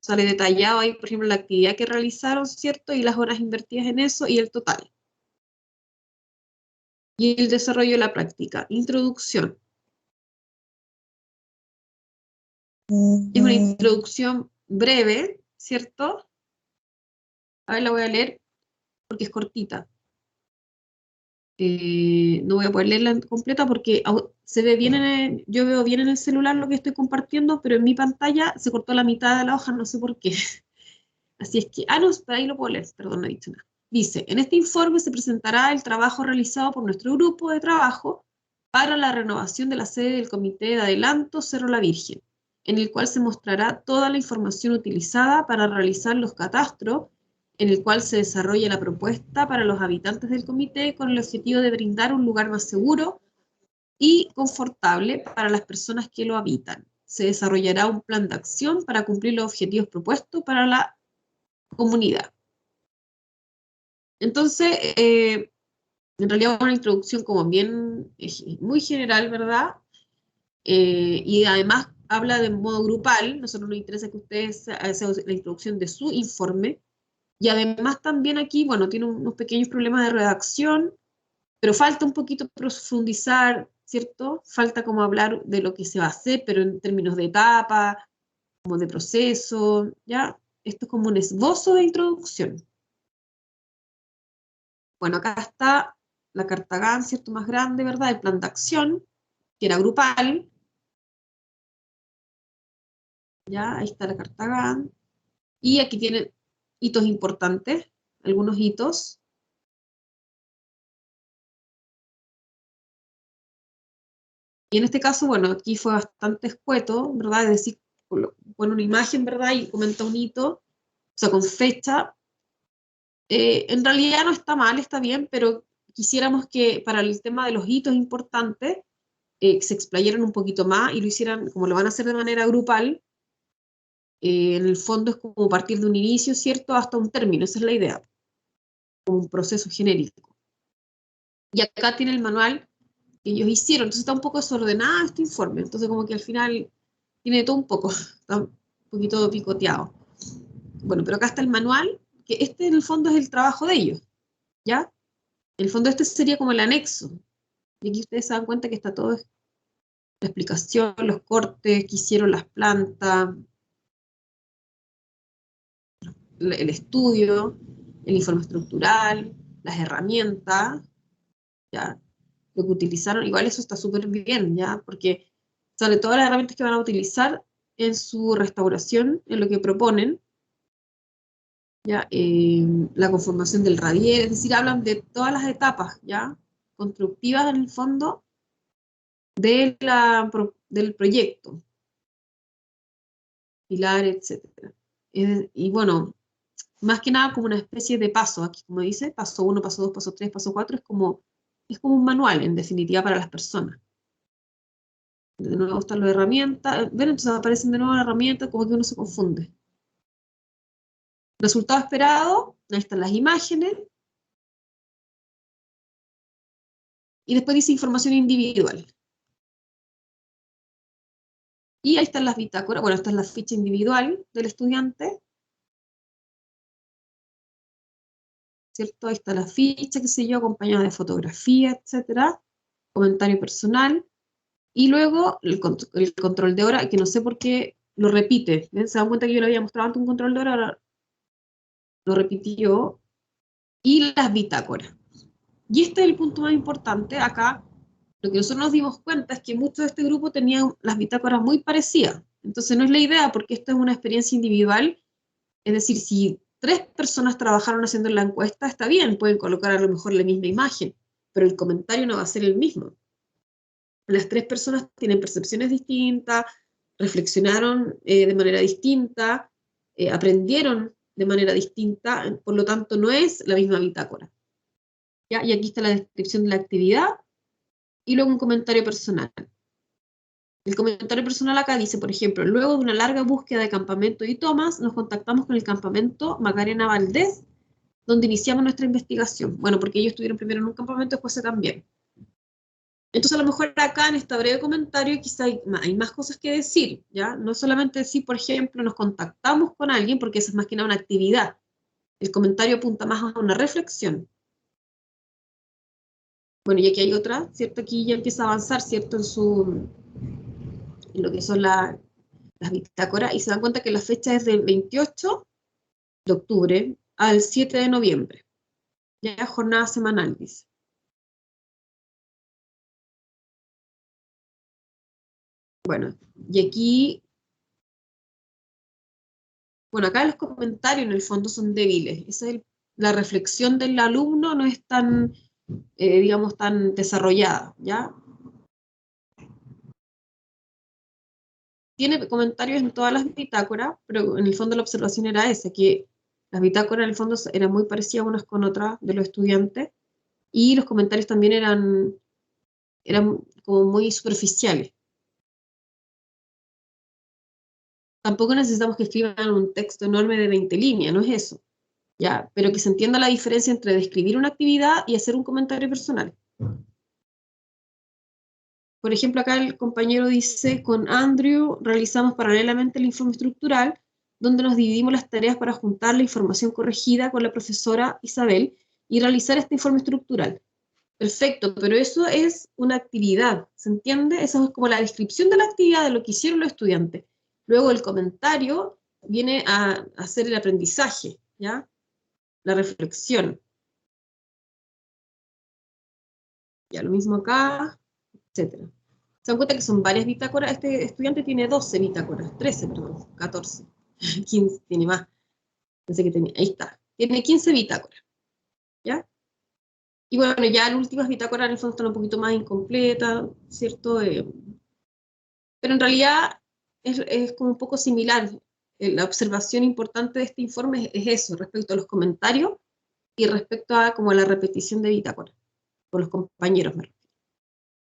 sale detallado ahí, por ejemplo, la actividad que realizaron, ¿cierto? Y las horas invertidas en eso y el total. Y el desarrollo de la práctica. Introducción. Es una introducción breve, ¿cierto? A ver, la voy a leer porque es cortita. No voy a poder leerla completa porque se ve bien yo veo bien en el celular lo que estoy compartiendo, pero en mi pantalla se cortó la mitad de la hoja, no sé por qué. Así es que, no, pero ahí lo puedo leer, perdón, no he dicho nada. Dice, en este informe se presentará el trabajo realizado por nuestro grupo de trabajo para la renovación de la sede del Comité de Adelanto Cerro La Virgen, en el cual se mostrará toda la información utilizada para realizar los catastros, en el cual se desarrolla la propuesta para los habitantes del comité con el objetivo de brindar un lugar más seguro y confortable para las personas que lo habitan. se desarrollará un plan de acción para cumplir los objetivos propuestos para la comunidad. Entonces, en realidad una introducción como bien, muy general, ¿verdad? Y además habla de modo grupal. Nosotros nos interesa que ustedes hagan la introducción de su informe. Y además también aquí, bueno, tiene unos pequeños problemas de redacción, pero falta un poquito profundizar, ¿cierto? Falta como hablar de lo que se va a hacer, pero en términos de etapa, como de proceso, ¿ya? Esto es como un esbozo de introducción. Bueno, acá está la carta GAN, ¿cierto? Más grande, ¿verdad? El plan de acción, que era grupal. Ya, ahí está la carta GAN. Y aquí tienen hitos importantes, algunos hitos. Y en este caso, bueno, aquí fue bastante escueto, ¿verdad? Es decir, pone una imagen, ¿verdad? Y comenta un hito, o sea, con fecha. En realidad no está mal, está bien, pero quisiéramos que para el tema de los hitos importantes se explayaran un poquito más y lo hicieran, como lo van a hacer de manera grupal, en el fondo es como partir de un inicio, ¿cierto? Hasta un término, esa es la idea, como un proceso genérico. Y acá tiene el manual que ellos hicieron, entonces está un poco desordenado este informe, entonces como que al final tiene todo un poco, está un poquito picoteado. Bueno, pero acá está el manual, que este en el fondo es el trabajo de ellos, ¿ya? En el fondo este sería como el anexo, y aquí ustedes se dan cuenta que está todo, la explicación, los cortes que hicieron las plantas, el estudio, el informe estructural, las herramientas, ¿ya? Lo que utilizaron, igual eso está súper bien, ¿ya? Porque sale todas las herramientas que van a utilizar en su restauración, en lo que proponen, ¿ya? La conformación del radier, es decir, hablan de todas las etapas, ¿ya? Constructivas en el fondo del proyecto, pilar, etcétera. Y bueno, más que nada como una especie de paso, aquí como dice, paso 1, paso 2, paso 3, paso 4, es como un manual en definitiva para las personas. De nuevo están las herramientas, ven, entonces aparecen de nuevo las herramientas, como que uno se confunde. Resultado esperado, ahí están las imágenes, y después dice información individual. Y ahí están las bitácoras, bueno, esta es la ficha individual del estudiante, ¿cierto? Ahí está la ficha, qué sé yo, acompañada de fotografía, etcétera, comentario personal, y luego el control de hora, que no sé por qué lo repite. ¿Ven? Se dan cuenta que yo le había mostrado antes un control de hora, ahora lo repitió, y las bitácoras. Y este es el punto más importante. Acá, lo que nosotros nos dimos cuenta es que muchos de este grupo tenían las bitácoras muy parecidas. Entonces no es la idea, porque esto es una experiencia individual. Es decir, si 3 personas trabajaron haciendo la encuesta, está bien, pueden colocar a lo mejor la misma imagen, pero el comentario no va a ser el mismo. Las 3 personas tienen percepciones distintas, reflexionaron de manera distinta, aprendieron de manera distinta, por lo tanto no es la misma bitácora. ¿Ya? Y aquí está la descripción de la actividad y luego un comentario personal. El comentario personal acá dice, por ejemplo, luego de una larga búsqueda de campamento y tomas, nos contactamos con el campamento Macarena Valdés, donde iniciamos nuestra investigación. Bueno, porque ellos estuvieron primero en un campamento, después también. Entonces, a lo mejor acá en este breve comentario quizá hay más cosas que decir, ¿ya? No solamente decir, por ejemplo, nos contactamos con alguien, porque eso es más que nada una actividad. El comentario apunta más a una reflexión. Bueno, y aquí hay otra, ¿cierto? Aquí ya empieza a avanzar, ¿cierto? En lo que son las bitácoras, y se dan cuenta que la fecha es del 28 de octubre al 7 de noviembre. Ya jornada semanal, dice. Bueno, y aquí, bueno, acá los comentarios en el fondo son débiles. La reflexión del alumno no es tan, digamos, tan desarrollada, ¿ya? Tiene comentarios en todas las bitácoras, pero en el fondo la observación era esa, que las bitácoras en el fondo eran muy parecidas unas con otras de los estudiantes, y los comentarios también eran como muy superficiales. tampoco necesitamos que escriban un texto enorme de 20 líneas, no es eso, ¿ya? Pero que se entienda la diferencia entre describir una actividad y hacer un comentario personal. Por ejemplo, acá el compañero dice, con Andrew realizamos paralelamente el informe estructural, donde nos dividimos las tareas para juntar la información corregida con la profesora Isabel y realizar este informe estructural. Perfecto, pero eso es una actividad, ¿se entiende? Eso es como la descripción de la actividad, de lo que hicieron los estudiantes. Luego el comentario viene a hacer el aprendizaje, ¿ya? La reflexión. Ya, lo mismo acá, etcétera. Se dan cuenta que son varias bitácoras. Este estudiante tiene 12 bitácoras, 13, perdón, 14, 15, tiene más. Pensé que tenía, ahí está. Tiene 15 bitácoras, ¿ya? Y bueno, ya las últimas bitácoras en el fondo están un poquito más incompletas, ¿cierto? Pero en realidad es como un poco similar. La observación importante de este informe es eso, respecto a los comentarios y respecto a como la repetición de bitácora, por los compañeros, me refiero.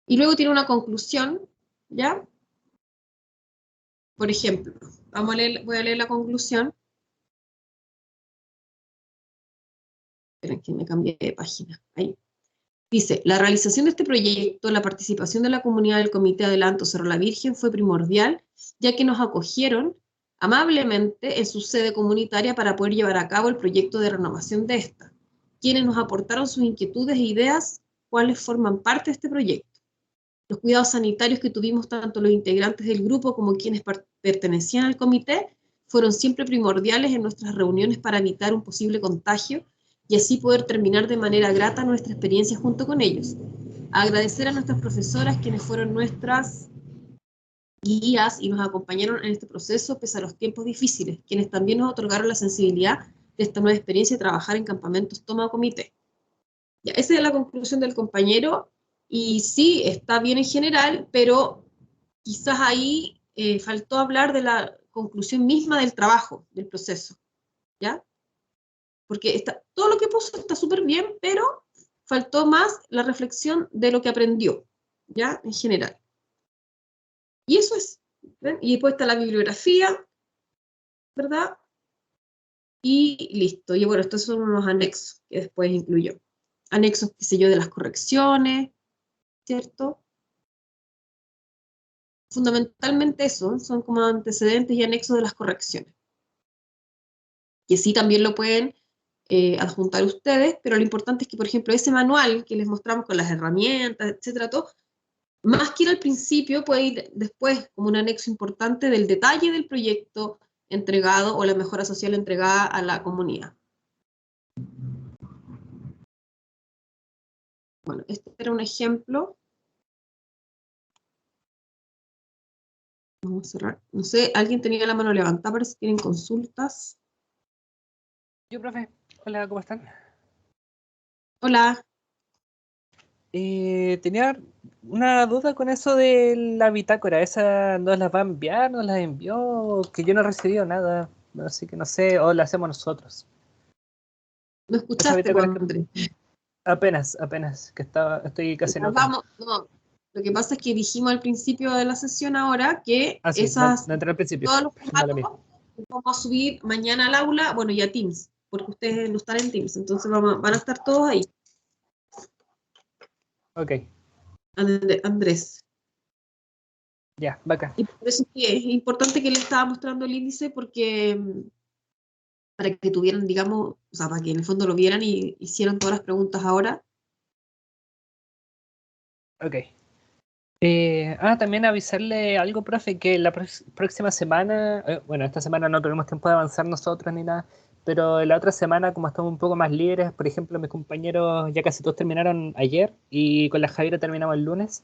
Y luego tiene una conclusión, ¿ya? Por ejemplo, voy a leer la conclusión. Esperen que me cambié de página. Ahí. Dice, la realización de este proyecto, la participación de la comunidad del Comité Adelanto Cerro La Virgen fue primordial, ya que nos acogieron amablemente en su sede comunitaria para poder llevar a cabo el proyecto de renovación de esta, quienes nos aportaron sus inquietudes e ideas, cuales forman parte de este proyecto. Los cuidados sanitarios que tuvimos tanto los integrantes del grupo como quienes pertenecían al comité fueron siempre primordiales en nuestras reuniones para evitar un posible contagio y así poder terminar de manera grata nuestra experiencia junto con ellos. Agradecer a nuestras profesoras, quienes fueron nuestras guías y nos acompañaron en este proceso pese a los tiempos difíciles, quienes también nos otorgaron la sensibilidad de esta nueva experiencia de trabajar en campamentos toma comité. Ya, esa es la conclusión del compañero, y sí, está bien en general, pero quizás ahí faltó hablar de la conclusión misma del trabajo, del proceso, ¿ya? Porque todo lo que puso está súper bien, pero faltó más la reflexión de lo que aprendió, ¿ya? En general. Y eso es, ¿ven? Y después está la bibliografía, ¿verdad? Y listo. Y bueno, estos son unos anexos que después incluyó. Anexos, qué sé yo, de las correcciones, ¿cierto? Fundamentalmente eso, son como antecedentes y anexos de las correcciones. Que sí también lo pueden adjuntar ustedes, pero lo importante es que, por ejemplo, ese manual que les mostramos con las herramientas, etcétera, todo, más que ir al principio, puede ir después como un anexo importante del detalle del proyecto entregado o la mejora social entregada a la comunidad. Bueno, este era un ejemplo. Vamos a cerrar. No sé, ¿alguien tenía la mano levantada para si tienen consultas? Yo, profe. Hola, ¿cómo están? Hola. Tenía una duda con eso de la bitácora. ¿Esa nos la va a enviar? ¿Nos la envió? Que yo no he recibido nada. Así que no sé, o la hacemos nosotros. ¿No Esa escuchaste, bitácora Juan Andrés? apenas, que estoy casi Ya, en otra. vamos, no. Lo que pasa es que dijimos al principio de la sesión ahora que Ah, sí, no entré al principio. todos los Mala mía. formatos los vamos a subir mañana al aula, bueno, y a Teams, porque ustedes no están en Teams, entonces van a estar todos ahí. Ok, Andrés. ya, bacán. Y por eso es que es importante que le estaba mostrando el índice, porque para que tuvieran, digamos, o sea, para que en el fondo lo vieran y hicieran todas las preguntas ahora. Ok. También avisarle algo, profe, que la próxima semana, bueno, esta semana no tuvimos tiempo de avanzar nosotros ni nada, pero la otra semana, como estamos un poco más libres, por ejemplo, mis compañeros ya casi todos terminaron ayer y con la Javiera terminamos el lunes.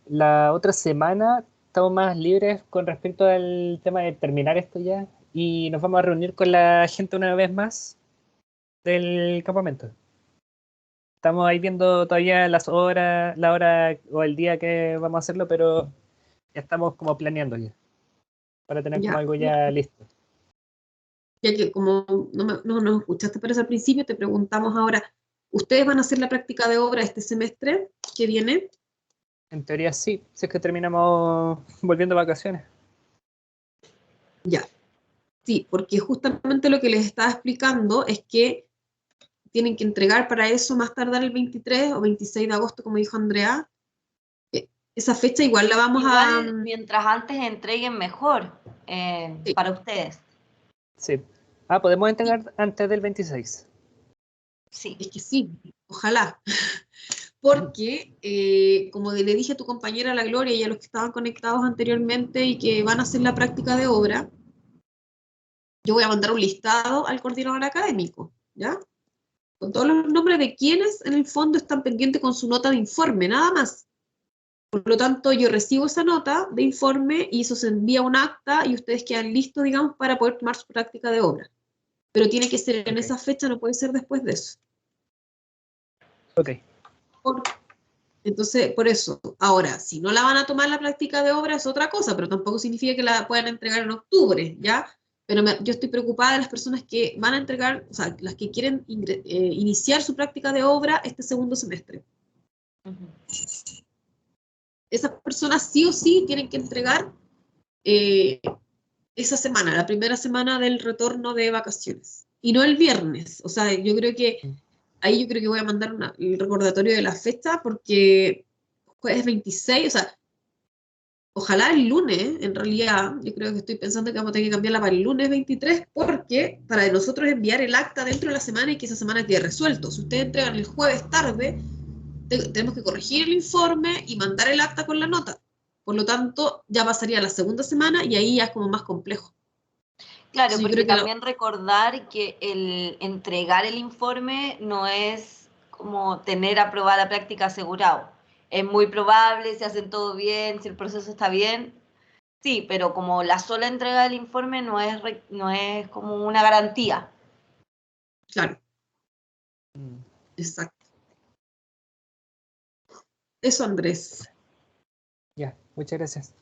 La otra semana estamos más libres con respecto al tema de terminar esto ya y nos vamos a reunir con la gente una vez más del campamento. Estamos ahí viendo todavía las horas, la hora o el día que vamos a hacerlo, pero ya estamos como planeando ya, para tener como Ya, algo ya listo. ya que como no nos escuchaste para eso al principio, te preguntamos ahora, ¿ustedes van a hacer la práctica de obra este semestre que viene? En teoría sí, si es que terminamos volviendo de vacaciones. Ya. Sí, porque justamente lo que les estaba explicando es que tienen que entregar para eso más tardar el 23 o 26 de agosto, como dijo Andrea. Esa fecha igual la vamos a... Igual, mientras antes entreguen, mejor Sí. para ustedes. Sí. Ah, podemos entregar antes del 26. Sí. Es que sí, ojalá. Porque, como le dije a tu compañera la Gloria y a los que estaban conectados anteriormente y que van a hacer la práctica de obra, yo voy a mandar un listado al coordinador académico, ¿ya? Con todos los nombres de quienes en el fondo están pendientes con su nota de informe, nada más. Por lo tanto, yo recibo esa nota de informe y eso se envía a un acta y ustedes quedan listos, digamos, para poder tomar su práctica de obra. Pero tiene que ser en Ok. esa fecha, no puede ser después de eso. Ok. Entonces, por eso, ahora, si no la van a tomar la práctica de obra es otra cosa, pero tampoco significa que la puedan entregar en octubre, ¿ya? Pero yo estoy preocupada de las personas que van a entregar, o sea, las que quieren iniciar su práctica de obra este segundo semestre. Esas personas sí o sí tienen que entregar esa semana, la primera semana del retorno de vacaciones. Y no el viernes. O sea, yo creo que ahí yo creo que voy a mandar el recordatorio de la fecha porque jueves 26, o sea, ojalá el lunes, en realidad, yo creo que estoy pensando que vamos a tener que cambiarla para el lunes 23 porque para nosotros enviar el acta dentro de la semana y que esa semana quede resuelto. Si ustedes entregan el jueves tarde, tenemos que corregir el informe y mandar el acta con la nota. Por lo tanto, ya pasaría la segunda semana y ahí ya es como más complejo. Claro, Entonces, yo porque creo que también recordar que el entregar el informe no es como tener aprobada la práctica asegurado. Es muy probable, si hacen todo bien, si el proceso está bien, sí, pero como la sola entrega del informe no es como una garantía. claro, exacto. Eso, Andrés. Ya, muchas gracias.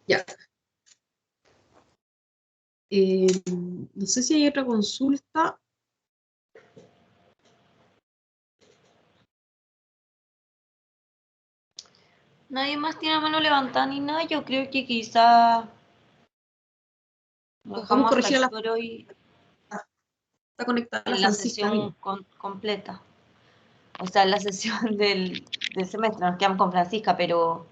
Ya. No sé si hay otra consulta. Nadie más tiene la mano levantada ni nada. Yo creo que quizá lo Podemos dejamos hasta corregir a aquí la... por hoy Está conectada la en la Francisca. sesión completa. O sea, en la sesión del semestre. Nos quedamos con Francisca, pero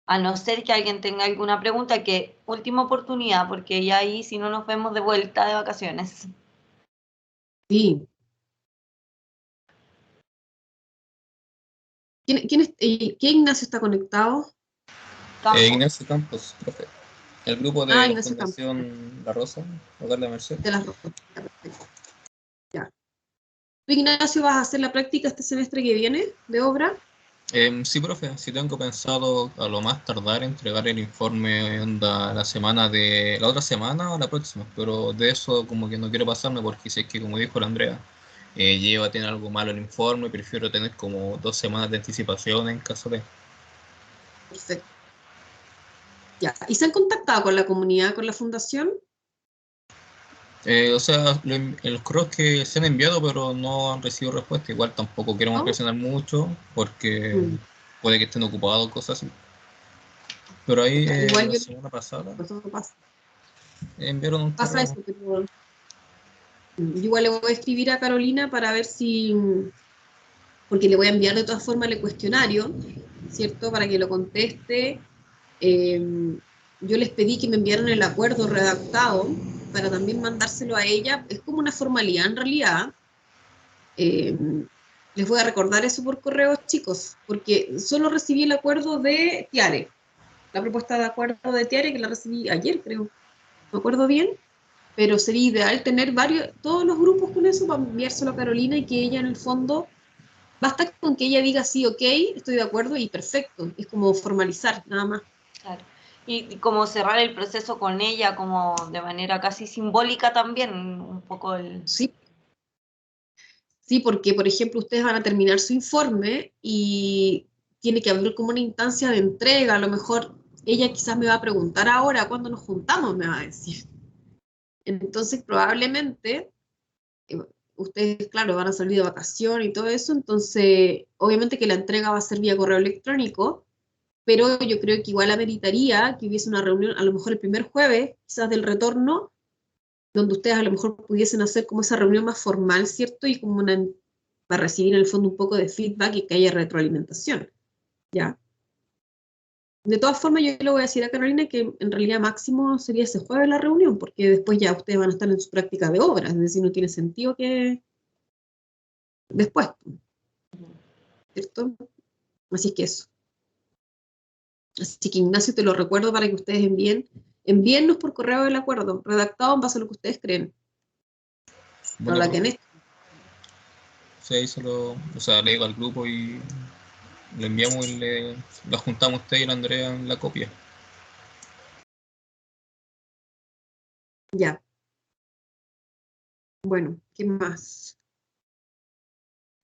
a no ser que alguien tenga alguna pregunta, que última oportunidad, porque ya ahí si no nos vemos de vuelta de vacaciones. Sí. ¿Qué Ignacio está conectado? Campos. Ignacio Campos, profe. El grupo Ah, de la Ignacio Campos, Fundación La Rosa, Hogar de Merced. de las Rosas. Ya, perfecto. Ya. ¿Tú, Ignacio, vas a hacer la práctica este semestre que viene de obra? Sí, profe, sí tengo pensado a lo más tardar entregar el informe onda la otra semana o la próxima, pero de eso como que no quiero pasarme porque si es que como dijo la Andrea, lleva a tener algo malo el informe, prefiero tener como 2 semanas de anticipación en caso de... Perfecto. Ya. ¿Y se han contactado con la comunidad, con la fundación? O sea, los correos que se han enviado pero no han recibido respuesta, igual tampoco queremos ¿No? presionar mucho porque Mm. puede que estén ocupados, cosas así. Pero ahí Ya, igual la yo, semana pasada pues, eso pasa, enviaron un pasa correo. eso, pero yo igual le voy a escribir a Carolina para ver si, porque le voy a enviar de todas formas el cuestionario, ¿cierto? Para que lo conteste. Yo les pedí que me enviaran el acuerdo redactado para también mandárselo a ella. Es como una formalidad en realidad. Eh, Les voy a recordar eso por correo, chicos, porque solo recibí el acuerdo de Tiare, la propuesta de acuerdo de Tiare que la recibí ayer, creo, no me acuerdo bien, pero sería ideal tener todos los grupos con eso para enviárselo a Carolina y que ella en el fondo, basta con que ella diga sí, ok, estoy de acuerdo y perfecto, es como formalizar, nada más. Claro. Y como cerrar el proceso con ella, como de manera casi simbólica también, un poco el... Sí, sí, porque por ejemplo ustedes van a terminar su informe y tiene que haber como una instancia de entrega, a lo mejor ella quizás me va a preguntar ahora cuándo nos juntamos, me va a decir. Entonces probablemente ustedes, claro, van a salir de vacación y todo eso, entonces obviamente que la entrega va a ser vía correo electrónico, pero yo creo que igual ameritaría que hubiese una reunión, a lo mejor el primer jueves, quizás del retorno, donde ustedes a lo mejor pudiesen hacer como esa reunión más formal, ¿cierto? Y como para recibir en el fondo un poco de feedback y que haya retroalimentación, ¿ya? De todas formas, yo le voy a decir a Carolina que en realidad máximo sería ese jueves la reunión, porque después ya ustedes van a estar en su práctica de obra, es decir, no tiene sentido que después, ¿cierto? Así es que eso. Así que Ignacio, te lo recuerdo para que ustedes envíennos por correo el acuerdo, redactado en base a lo que ustedes creen. No Bueno, la que han hecho. sí, ahí o sea, le digo al grupo y le enviamos y la juntamos usted y la Andrea en la copia. Ya. Bueno, ¿qué más?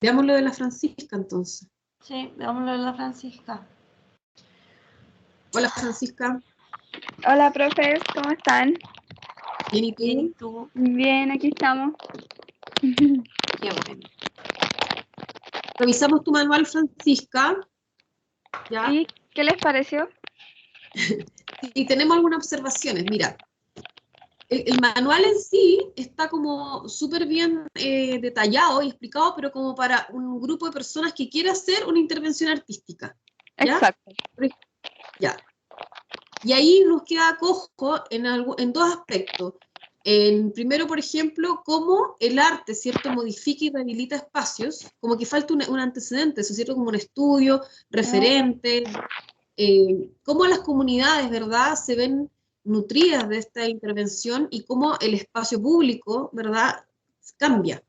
Veamos lo de la Francisca, entonces. Sí, veámoslo en la Francisca. Hola, Francisca. Hola, profes, ¿cómo están? ¿Bien y Bien, ¿y tú? tú? Bien, aquí estamos. Qué bueno. Revisamos tu manual, Francisca. ¿Ya? ¿Y qué les pareció? Y tenemos algunas observaciones. Mira, el manual en sí está como súper bien detallado y explicado, pero como para un grupo de personas que quiere hacer una intervención artística. ¿Ya? Exacto. Ya. Y ahí nos queda cojo en dos aspectos. Primero, por ejemplo, cómo el arte, ¿cierto?, modifica y rehabilita espacios, como que falta un antecedente, eso, ¿cierto?, como un estudio, referente, cómo las comunidades, ¿verdad?, se ven nutridas de esta intervención y cómo el espacio público, ¿verdad?, cambia.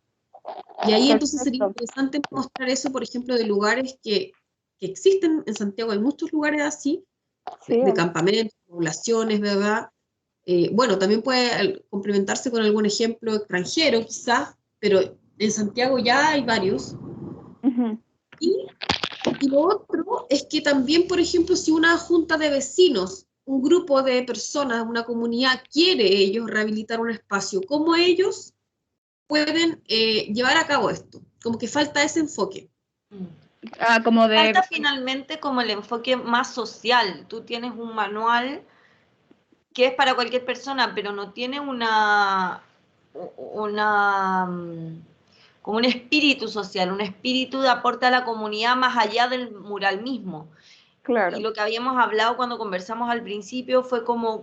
Y ahí entonces sería Perfecto. interesante mostrar eso, por ejemplo, de lugares que existen en Santiago, hay muchos lugares así, Sí. de campamentos, poblaciones, ¿verdad? Bueno, también puede complementarse con algún ejemplo extranjero, quizás, pero en Santiago ya hay varios. Ujú. Y lo otro es que también, por ejemplo, si una junta de vecinos, un grupo de personas, una comunidad quiere ellos rehabilitar un espacio, ¿cómo ellos pueden llevar a cabo esto? Como que falta ese enfoque. Como de... Falta finalmente como el enfoque más social. Tú tienes un manual que es para cualquier persona, pero no tiene como un espíritu social, un espíritu de aporte a la comunidad más allá del mural mismo. Y Claro. lo que habíamos hablado cuando conversamos al principio fue como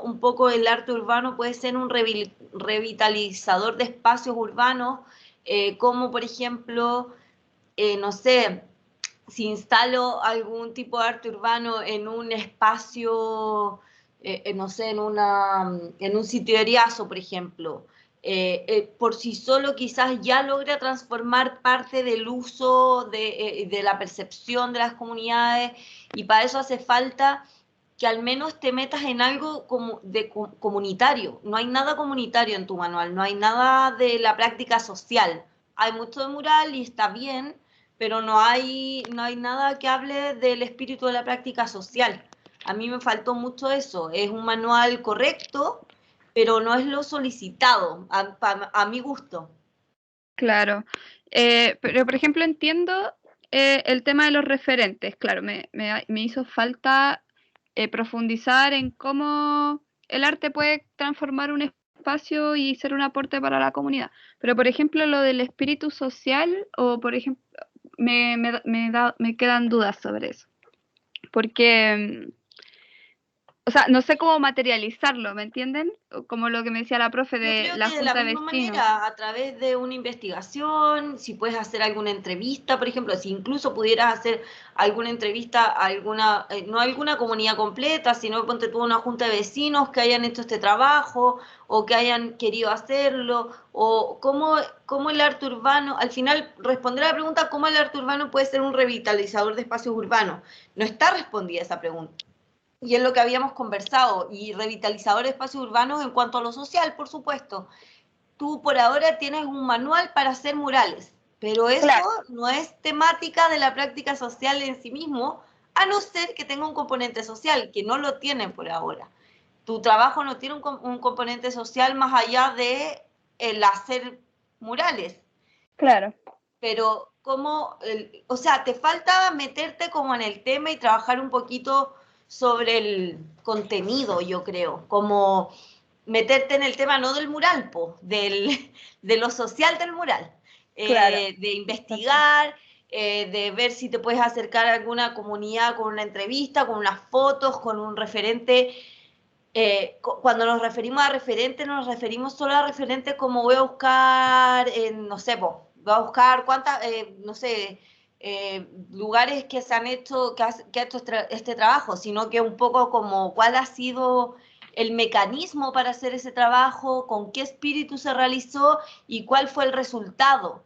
un poco el arte urbano puede ser un revitalizador de espacios urbanos, como por ejemplo, no sé, si instalo algún tipo de arte urbano en un espacio, no sé, en un sitio de Riazo, por ejemplo, por sí solo quizás ya logra transformar parte del uso de la percepción de las comunidades, y para eso hace falta que al menos te metas en algo como comunitario. No hay nada comunitario en tu manual, no hay nada de la práctica social. Hay mucho de mural y está bien, pero no hay nada que hable del espíritu de la práctica social. A mí me faltó mucho eso. Es un manual correcto, pero no es lo solicitado, a mi gusto. Claro. Pero, por ejemplo, entiendo el tema de los referentes. Claro, me hizo falta profundizar en cómo el arte puede transformar un espacio y ser un aporte para la comunidad. Pero, por ejemplo, lo del espíritu social, o por ejemplo, me quedan dudas sobre eso. Porque, o sea, no sé cómo materializarlo, ¿me entienden? Como lo que me decía la profe Yo de creo la que de la junta de misma vecinos. manera, a través de una investigación, si puedes hacer alguna entrevista, por ejemplo, si incluso pudieras hacer alguna entrevista a no a alguna comunidad completa, sino ponte tú una junta de vecinos que hayan hecho este trabajo o que hayan querido hacerlo, o cómo el arte urbano, al final responder a la pregunta, ¿cómo el arte urbano puede ser un revitalizador de espacios urbanos? No está respondida esa pregunta. Y es lo que habíamos conversado, y revitalizador de espacios urbanos en cuanto a lo social, por supuesto. Tú por ahora tienes un manual para hacer murales, pero eso Claro. no es temática de la práctica social en sí mismo, a no ser que tenga un componente social, que no lo tiene por ahora. Tu trabajo no tiene un componente social más allá de el hacer murales. Claro. Pero cómo, o sea, te falta meterte como en el tema y trabajar un poquito sobre el contenido, yo creo, como meterte en el tema no del mural, de lo social del mural, Claro. de investigar, de ver si te puedes acercar a alguna comunidad con una entrevista, con unas fotos, con un referente. Cuando nos referimos a referente, no nos referimos solo a referente como voy a buscar, no sé, voy a buscar cuántas, no sé, lugares que se han hecho, que ha hecho este trabajo, sino que un poco como cuál ha sido el mecanismo para hacer ese trabajo, con qué espíritu se realizó y cuál fue el resultado.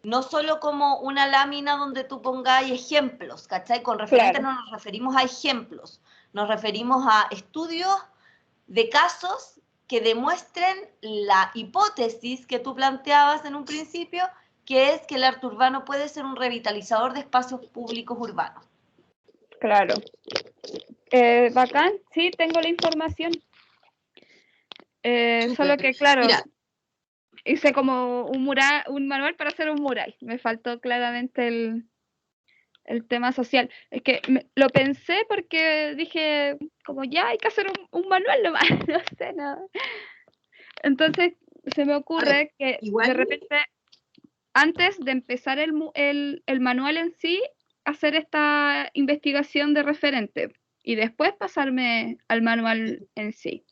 No solo como una lámina donde tú pongáis ejemplos, ¿cachai? Con referentes Claro. no nos referimos a ejemplos, nos referimos a estudios de casos que demuestren la hipótesis que tú planteabas en un principio, que es que el arte urbano puede ser un revitalizador de espacios públicos urbanos. Claro. Bacán, sí, tengo la información. Solo Súper. que, claro, Mira, hice como un mural, un manual para hacer un mural. Me faltó claramente el tema social. Es que lo pensé porque dije, como ya hay que hacer un manual nomás, no sé nada. Entonces se me a ver, ocurre que de igual, repente, antes de empezar el manual en sí, hacer esta investigación de referente y después pasarme al manual en sí.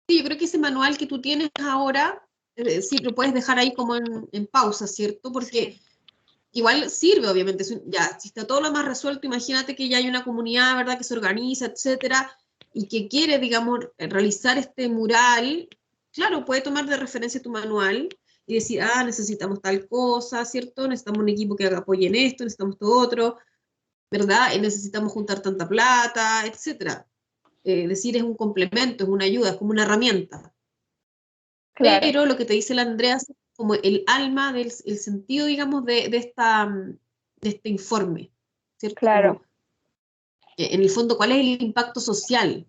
sí, yo creo que ese manual que tú tienes ahora, sí, lo puedes dejar ahí como en pausa, ¿cierto? Porque Sí. igual sirve, obviamente, ya, si está todo lo más resuelto, imagínate que ya hay una comunidad, ¿verdad?, que se organiza, etcétera, y que quiere, digamos, realizar este mural, claro, puede tomar de referencia tu manual y decir, ah, necesitamos tal cosa, ¿cierto? Necesitamos un equipo que apoye en esto, necesitamos todo otro, ¿verdad? Y necesitamos juntar tanta plata, etcétera. Decir es un complemento, es una ayuda, es como una herramienta. Claro, Pero lo que te dice la Andrea es como el alma, el sentido, digamos, de este informe, ¿cierto? claro. Como, en el fondo, ¿cuál es el impacto social?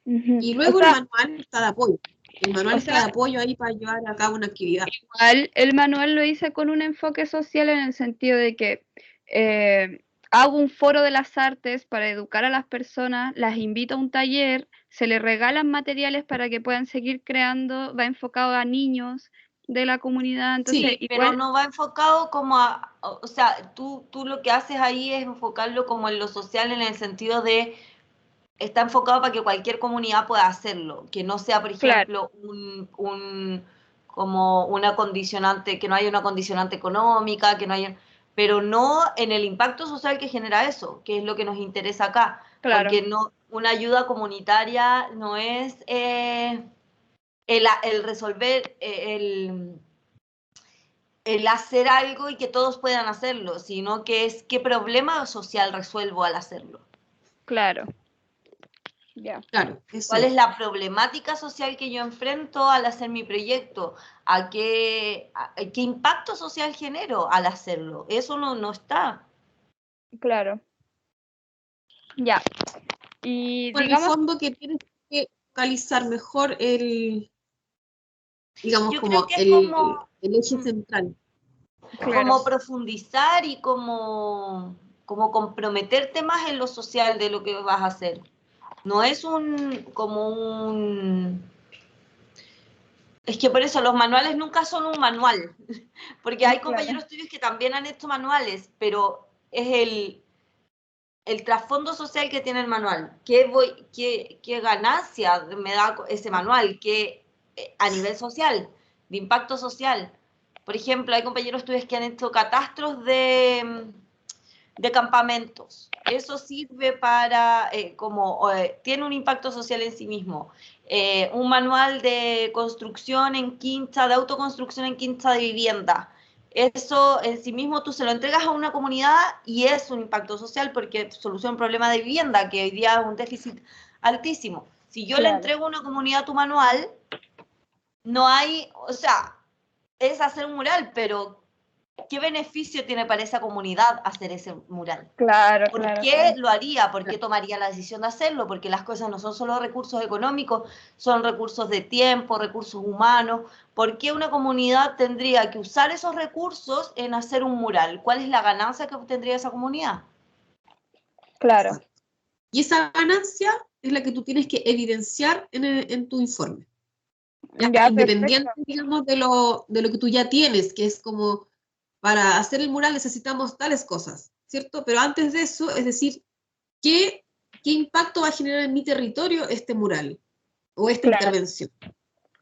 Ujú. Y luego el manual está de apoyo. El manual O está de sea, apoyo ahí para llevar a cabo una actividad. igual el manual lo hice con un enfoque social en el sentido de que hago un foro de las artes para educar a las personas, las invito a un taller, se les regalan materiales para que puedan seguir creando, va enfocado a niños de la comunidad, entonces Sí, pero igual, no va enfocado como o sea, tú lo que haces ahí es enfocarlo como en lo social en el sentido de, está enfocado para que cualquier comunidad pueda hacerlo, que no sea, por claro, ejemplo, como una condicionante, que no haya una condicionante económica, que no haya, pero no en el impacto social que genera eso, que es lo que nos interesa acá, claro, porque no, una ayuda comunitaria no es el resolver, el hacer algo y que todos puedan hacerlo, sino que es qué problema social resuelvo al hacerlo. claro, ya, Claro, eso ¿Cuál es es. la problemática social que yo enfrento al hacer mi proyecto? ¿Qué impacto social genero al hacerlo? Eso no está. claro, ya. Y Por el digamos, fondo que tienes que focalizar mejor digamos, Yo creo como que es como, el eje central. claro, como profundizar y como comprometerte más en lo social de lo que vas a hacer. No es como un... Es que por eso los manuales nunca son un manual, porque hay claro, compañeros tuyos que también han hecho manuales, pero es el trasfondo social que tiene el manual. ¿Qué ganancia me da ese manual? ¿Qué, a nivel social, de impacto social? Por ejemplo, hay compañeros tuyos que han hecho catastros de campamentos. Eso sirve para, tiene un impacto social en sí mismo. Un manual de construcción en quinta, de autoconstrucción en quinta de vivienda. Eso en sí mismo tú se lo entregas a una comunidad y es un impacto social porque soluciona un problema de vivienda que hoy día es un déficit altísimo. Si yo le claro, entrego a una comunidad tu manual, no hay, o sea, es hacer un mural, pero ¿qué beneficio tiene para esa comunidad hacer ese mural? Claro, ¿Por claro, qué claro. lo haría? ¿Por qué tomaría la decisión de hacerlo? Porque las cosas no son solo recursos económicos, son recursos de tiempo, recursos humanos. ¿Por qué una comunidad tendría que usar esos recursos en hacer un mural? ¿Cuál es la ganancia que obtendría esa comunidad? Claro. Exacto. Y esa ganancia es la que tú tienes que evidenciar en tu informe. ¿Ya? Ya, Independiente, perfecto. digamos, de lo que tú ya tienes, que es como, para hacer el mural necesitamos tales cosas, ¿cierto? Pero antes de eso, es decir, ¿qué impacto va a generar en mi territorio este mural o esta Claro, intervención?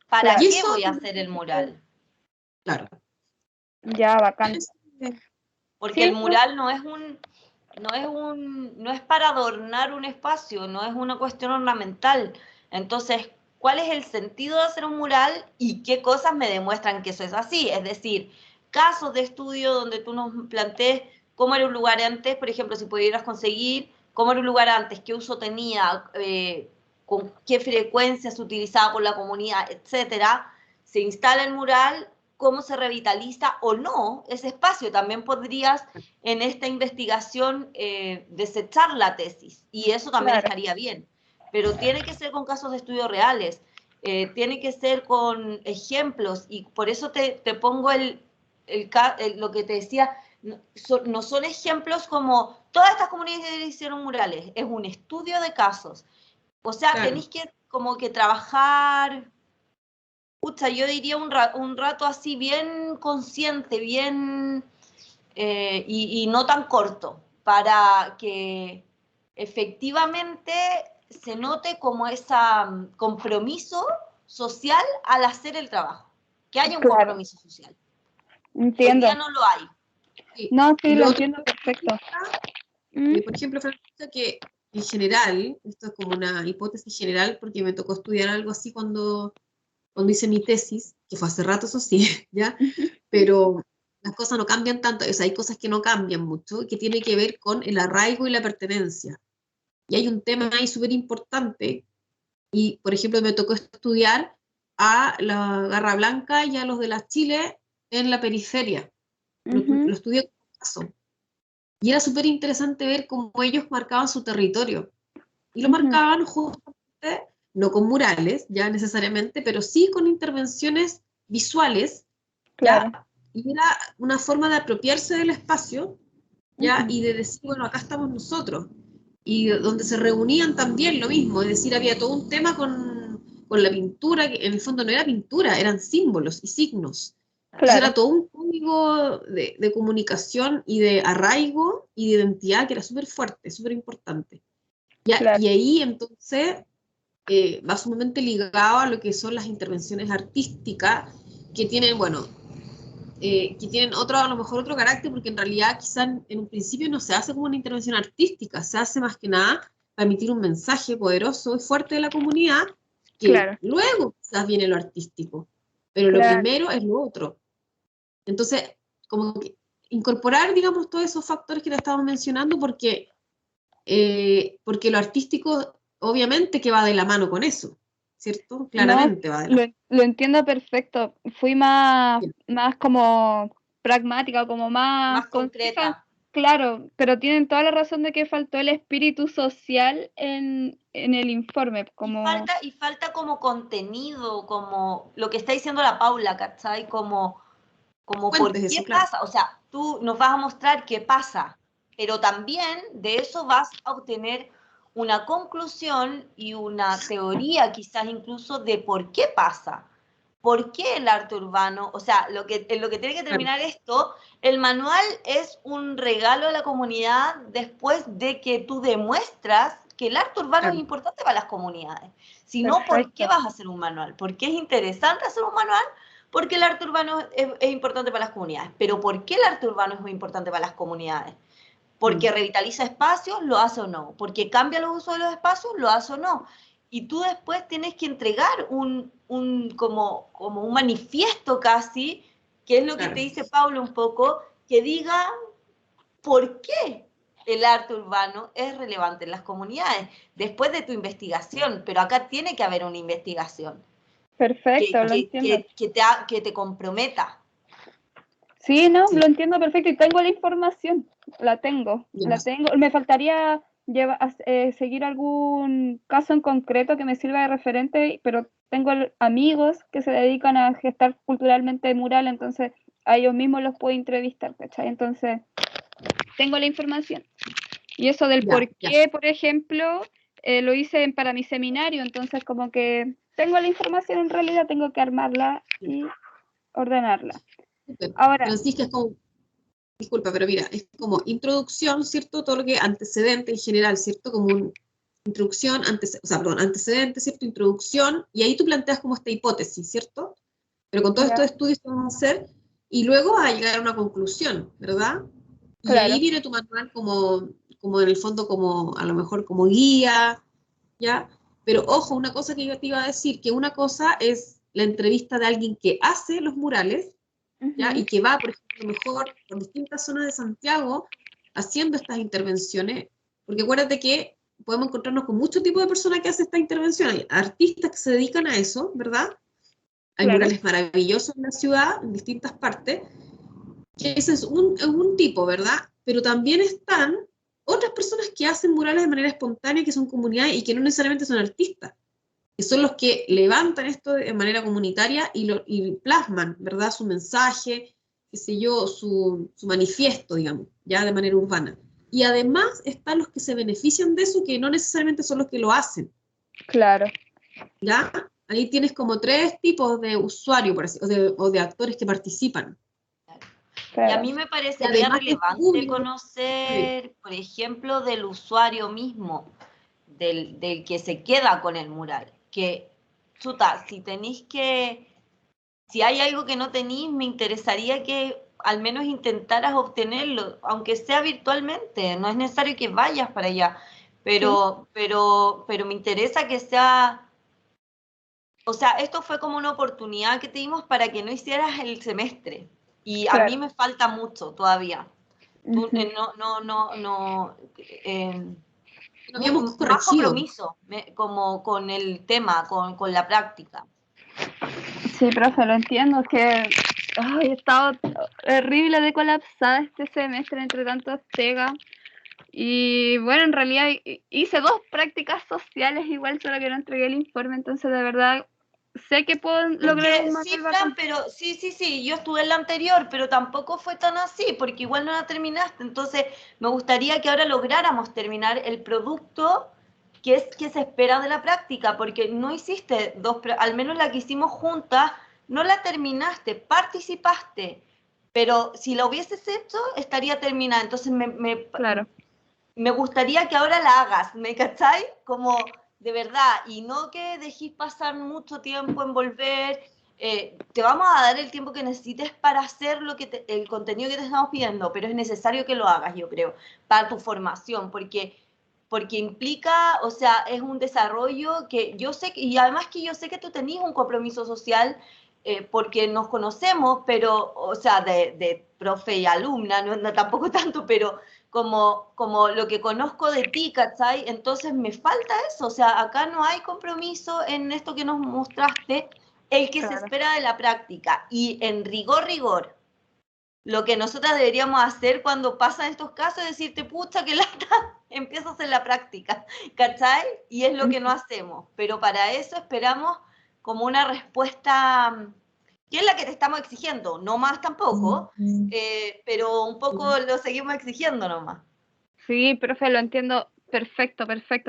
¿Para claro. Y qué eso, voy a hacer el mural? claro. Ya, bacán. Porque el Sí, no, mural no es para adornar un espacio, no es una cuestión ornamental. Entonces, ¿cuál es el sentido de hacer un mural y qué cosas me demuestran que eso es así? Es decir, casos de estudio donde tú nos plantees cómo era un lugar antes, por ejemplo, si pudieras conseguir cómo era un lugar antes, qué uso tenía, con qué frecuencia se utilizaba por la comunidad, etcétera. Se instala el mural, cómo se revitaliza o no ese espacio. También podrías en esta investigación desechar la tesis y eso también claro. estaría bien, pero tiene que ser con casos de estudios reales, tiene que ser con ejemplos y por eso te pongo lo que te decía, no son ejemplos como todas estas comunidades hicieron murales, es un estudio de casos. O sea, Claro. tenéis que como que trabajar, pucha, yo diría un rato así bien consciente, bien y no tan corto, para que efectivamente se note como ese compromiso social al hacer el trabajo, que haya un Claro, compromiso social. Hoy entiendo. día no lo hay. Sí. No, Y sí, lo lo otro, entiendo perfecto. Mm, por ejemplo, Francisca, que en general, esto es como una hipótesis general, porque me tocó estudiar algo así cuando hice mi tesis, que fue hace rato, eso sí, ¿ya? Pero las cosas no cambian tanto, o sea, hay cosas que no cambian mucho, que tiene que ver con el arraigo y la pertenencia. Y hay un tema ahí súper importante, y por ejemplo me tocó estudiar a la Garra Blanca y a los de la Chile en la periferia. Lo ujú, estudié con caso. Y era súper interesante ver cómo ellos marcaban su territorio. Y lo ujú, marcaban justamente, no con murales, ya necesariamente, pero sí con intervenciones visuales, claro. ya, y era una forma de apropiarse del espacio, ya, Ujú, y de decir, bueno, acá estamos nosotros. Y donde se reunían también lo mismo, es decir, había todo un tema con la pintura, que en el fondo no era pintura, eran símbolos y signos. Entonces claro, era todo un código de comunicación y de arraigo y de identidad que era súper fuerte, súper importante. Ya, claro. y ahí entonces va sumamente ligado a lo que son las intervenciones artísticas que tienen, bueno, que tienen otro, a lo mejor otro carácter, porque en realidad quizás en un principio no se hace como una intervención artística, se hace más que nada para emitir un mensaje poderoso y fuerte de la comunidad, que Claro, luego quizás viene lo artístico, pero lo claro. primero es lo otro. Entonces, como que incorporar, digamos, todos esos factores que te estamos mencionando, porque lo artístico obviamente que va de la mano con eso, ¿cierto? No, Claramente va de la lo entiendo perfecto. Fui más, mano. más como pragmática, como más Más concisa, concreta. claro, pero tienen toda la razón de que faltó el espíritu social en el informe, como, Y falta como contenido, como lo que está diciendo la Paula, ¿cachai? Como por Fuentes, qué eso, claro. pasa, o sea, tú nos vas a mostrar qué pasa, pero también de eso vas a obtener una conclusión y una teoría quizás incluso de por qué pasa, por qué el arte urbano, o sea, en lo que tiene que Claro, terminar esto, el manual es un regalo a la comunidad después de que tú demuestras que el arte urbano es claro, importante para las comunidades. Si no, ¿por qué perfecto, vas a hacer un manual? ¿Por qué es interesante hacer un manual? Porque el arte urbano es importante para las comunidades. Pero ¿por qué el arte urbano es muy importante para las comunidades? Porque mm, revitaliza espacios, lo hace o no. Porque cambia los usos de los espacios, lo hace o no. Y tú después tienes que entregar como un manifiesto casi, que es lo que te claro. dice Pablo un poco, que diga por qué el arte urbano es relevante en las comunidades, después de tu investigación. Pero acá tiene que haber una investigación perfecto, lo entiendo. que te comprometa. Sí, no, Sí. lo entiendo perfecto y tengo la información, la tengo. Me faltaría seguir algún caso en concreto que me sirva de referente, pero tengo amigos que se dedican a gestar culturalmente mural, entonces a ellos mismos los puedo entrevistar, ¿cachai? Entonces, tengo la información. Y eso del por qué, por ejemplo, lo hice para mi seminario, entonces como que tengo la información en realidad, tengo que armarla y ordenarla. Ahora, Francisca, es como, disculpa, pero mira, es como introducción, ¿cierto? Todo lo que antecedente en general, ¿cierto? Como una introducción, antecedente, ¿cierto? Introducción, y ahí tú planteas como esta hipótesis, ¿cierto? Pero con todos estos estudios que vamos a hacer, y luego a llegar a una conclusión, ¿verdad? Y claro. ahí viene tu manual como en el fondo, como a lo mejor como guía, ¿ya? Pero ojo, una cosa que yo te iba a decir, que una cosa es la entrevista de alguien que hace los murales, ¿ya? Y que va, por ejemplo, mejor por distintas zonas de Santiago haciendo estas intervenciones, porque acuérdate que podemos encontrarnos con muchos tipos de personas que hacen estas intervenciones, hay artistas que se dedican a eso, ¿verdad? Hay murales maravillosos en la ciudad, en distintas partes, que ese es un tipo, ¿verdad? Pero también están otras personas que hacen murales de manera espontánea, que son comunidades y que no necesariamente son artistas, que son los que levantan esto de manera comunitaria y plasman, ¿verdad? Su mensaje, qué sé yo, su manifiesto, digamos, ya de manera urbana. Y además están los que se benefician de eso, que no necesariamente son los que lo hacen. Claro. ¿Ya? Ahí tienes como 3 tipos de usuarios, por así, o de actores que participan. Y a mí me parecería relevante conocer, por ejemplo, del usuario mismo, del que se queda con el mural. Que, chuta, si hay algo que no tenéis, me interesaría que al menos intentaras obtenerlo, aunque sea virtualmente. No es necesario que vayas para allá, pero me interesa que sea... O sea, esto fue como una oportunidad que te dimos para que no hicieras el semestre. Y a mí me falta mucho todavía. Tú, no habíamos corregido. Más compromiso como con el tema, con la práctica. Sí, profe, lo entiendo. Es que he estado horrible de colapsada este semestre entre tantas pegas. Y bueno, en realidad hice 2 prácticas sociales igual, solo que no entregué el informe, entonces de verdad sé que puedo lograr un Sí, Fran, pero sí, yo estuve en la anterior, pero tampoco fue tan así, porque igual no la terminaste, entonces me gustaría que ahora lográramos terminar el producto que se espera de la práctica, porque no hiciste al menos la que hicimos juntas, no la terminaste, participaste, pero si la hubieses hecho, estaría terminada, entonces Claro. me gustaría que ahora la hagas, ¿me cachai? Como de verdad, y no que dejéis pasar mucho tiempo en volver. Te vamos a dar el tiempo que necesites para hacer el contenido que te estamos pidiendo, pero es necesario que lo hagas, yo creo, para tu formación, porque implica, o sea, es un desarrollo que yo sé, y además que yo sé que tú tenías un compromiso social, porque nos conocemos, pero, o sea, de profe y alumna, no tampoco tanto, pero como lo que conozco de ti, ¿cachai? Entonces me falta eso, o sea, acá no hay compromiso en esto que nos mostraste, el que se espera de la práctica, y en rigor, lo que nosotras deberíamos hacer cuando pasan estos casos es decirte, pucha, que lata, empiezas en la práctica, ¿cachai? Y es lo que no hacemos, pero para eso esperamos como una respuesta, que es la que te estamos exigiendo, no más tampoco, pero un poco lo seguimos exigiendo nomás. Sí, profe, lo entiendo perfecto.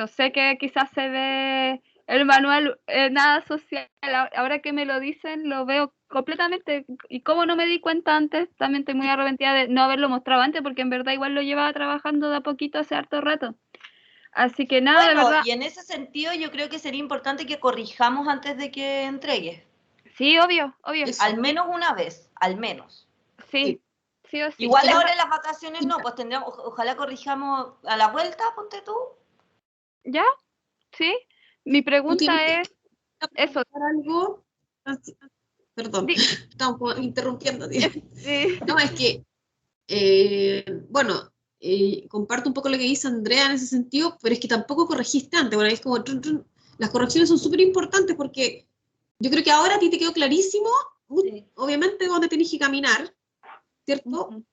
Sé que quizás se ve el manual nada social, ahora que me lo dicen lo veo completamente, y como no me di cuenta antes, también estoy muy arrepentida de no haberlo mostrado antes, porque en verdad igual lo llevaba trabajando de a poquito hace harto rato. Así que nada, bueno, de verdad. Y en ese sentido yo creo que sería importante que corrijamos antes de que entregues. Sí, obvio. Eso. Al menos una vez, al menos. Sí o sí. Igual ahora en las vacaciones no, pues tendríamos, ojalá corrijamos a la vuelta, ponte tú. ¿Ya? Sí. Mi pregunta es eso. Algo? Perdón, estamos interrumpiendo. Sí. No, es que, bueno, comparto un poco lo que dice Andrea en ese sentido, pero es que tampoco corregiste antes. Bueno, es como, las correcciones son súper importantes porque yo creo que ahora a ti te quedó clarísimo, obviamente, dónde tenés que caminar, ¿cierto? Ujú.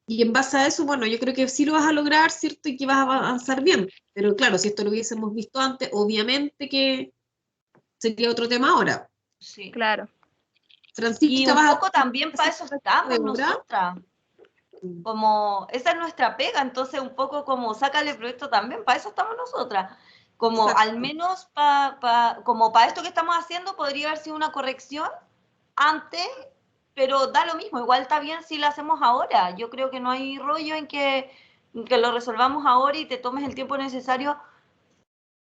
Y en base a eso, bueno, yo creo que sí lo vas a lograr, ¿cierto? Y que vas a avanzar bien. Pero claro, si esto lo hubiésemos visto antes, obviamente que sería otro tema ahora. Sí. Claro, Y Francisca, un vas a poco también para eso estamos de obra. nosotras. Como esa es nuestra pega, entonces un poco como sácale provecho también, para eso estamos nosotras. Como Exacto. al menos como para esto que estamos haciendo podría haber sido una corrección antes, pero da lo mismo, igual está bien si lo hacemos ahora. Yo creo que no hay rollo en que lo resolvamos ahora y te tomes el tiempo necesario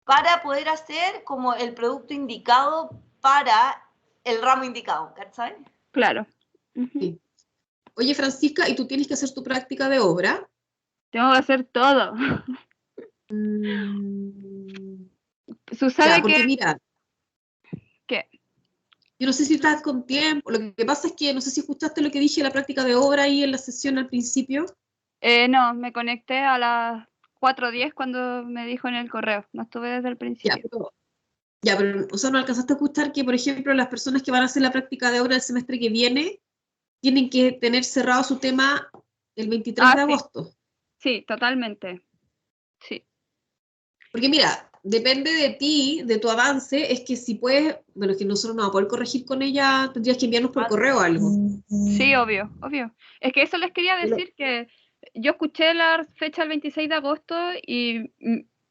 para poder hacer como el producto indicado para el ramo indicado, ¿cachai? claro. Ujú. Sí. Oye, Francisca, ¿y tú tienes que hacer tu práctica de obra? Tengo que hacer todo. Mm, Sucede ya, porque que, mira, que yo no sé si estás con tiempo. Lo que pasa es que no sé si escuchaste lo que dije de la práctica de obra ahí en la sesión al principio. no, me conecté a las 4:10 cuando me dijo en el correo. No estuve desde el Ya, principio. pero, o sea, no alcanzaste a escuchar que, por ejemplo, las personas que van a hacer la práctica de obra el semestre que viene tienen que tener cerrado su tema el 23 Ah, de sí, agosto. sí, totalmente. Sí. Porque mira, depende de ti, de tu avance, es que si puedes, bueno, es que nosotros no vamos a poder corregir con ella, tendrías que enviarnos por correo algo. Sí, obvio, obvio. Es que eso les quería Pero- decir, que yo escuché la fecha el 26 de agosto y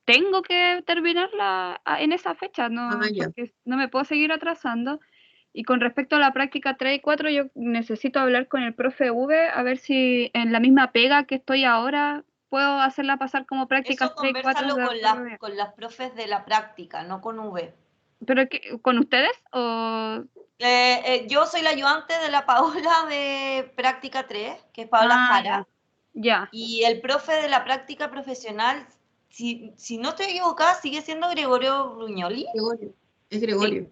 tengo que terminarla en esa fecha, no, ya. porque no me puedo seguir atrasando. Y con respecto a la práctica 3 y 4, yo necesito hablar con el profe V a ver si en la misma pega que estoy ahora puedo hacerla pasar como prácticas Eso 3 y 4 conversalo de acuerdo. con las profes de la práctica, no con V. ¿Pero con ustedes o...? Yo soy la ayudante de la Paola de práctica 3, que es Paola Ah, Jara, ya. y el profe de la práctica profesional, si no estoy equivocada, sigue siendo Gregorio Bruñoli. Gregorio, es Sí. Gregorio.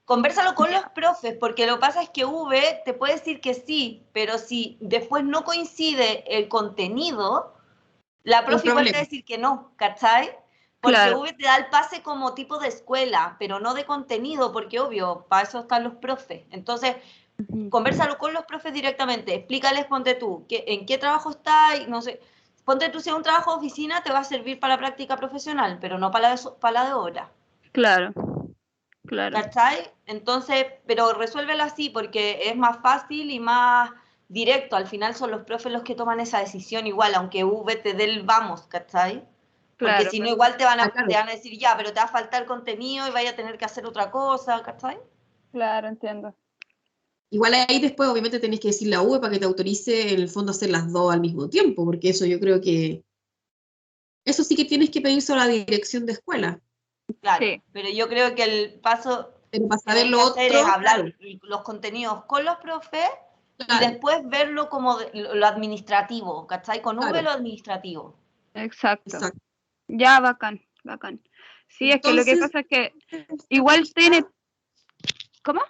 Convérsalo con los profes, porque lo que pasa es que V te puede decir que sí, pero si después no coincide el contenido, la Un profe igual te va a problema. decir que no, ¿cachai? Porque Claro. V te da el pase como tipo de escuela, pero no de contenido, porque obvio, para eso están los profes. Entonces, Ujú. convérsalo con los profes directamente, explícales, ponte tú, en qué trabajo estás, no sé, ponte tú si es un trabajo de oficina, te va a servir para la práctica profesional, pero no para la de obra. Claro, claro. ¿Cachai? Entonces, pero resuélvelo así porque es más fácil y más directo. Al final son los profes los que toman esa decisión igual, aunque V te dé el vamos, ¿cachai? Porque Claro, si no, igual te van Ah, te claro. van a decir ya, pero te va a faltar contenido y vaya a tener que hacer otra cosa, ¿cachai? claro, entiendo. Igual ahí después obviamente tenés que decirle a UE para que te autorice en el fondo hacer las dos al mismo tiempo, porque eso yo creo que, eso sí que tienes que pedirse a la dirección de escuela. Claro, Sí, pero yo creo que el paso Pero para que saber hay lo que hacer es otro, claro, hablar los contenidos con los profes y claro, después verlo como lo administrativo, ¿cachai? Con V claro, lo administrativo. exacto. exacto. Ya, bacán, bacán. Sí, es que lo que Entonces, pasa es que igual tiene... ¿Cómo?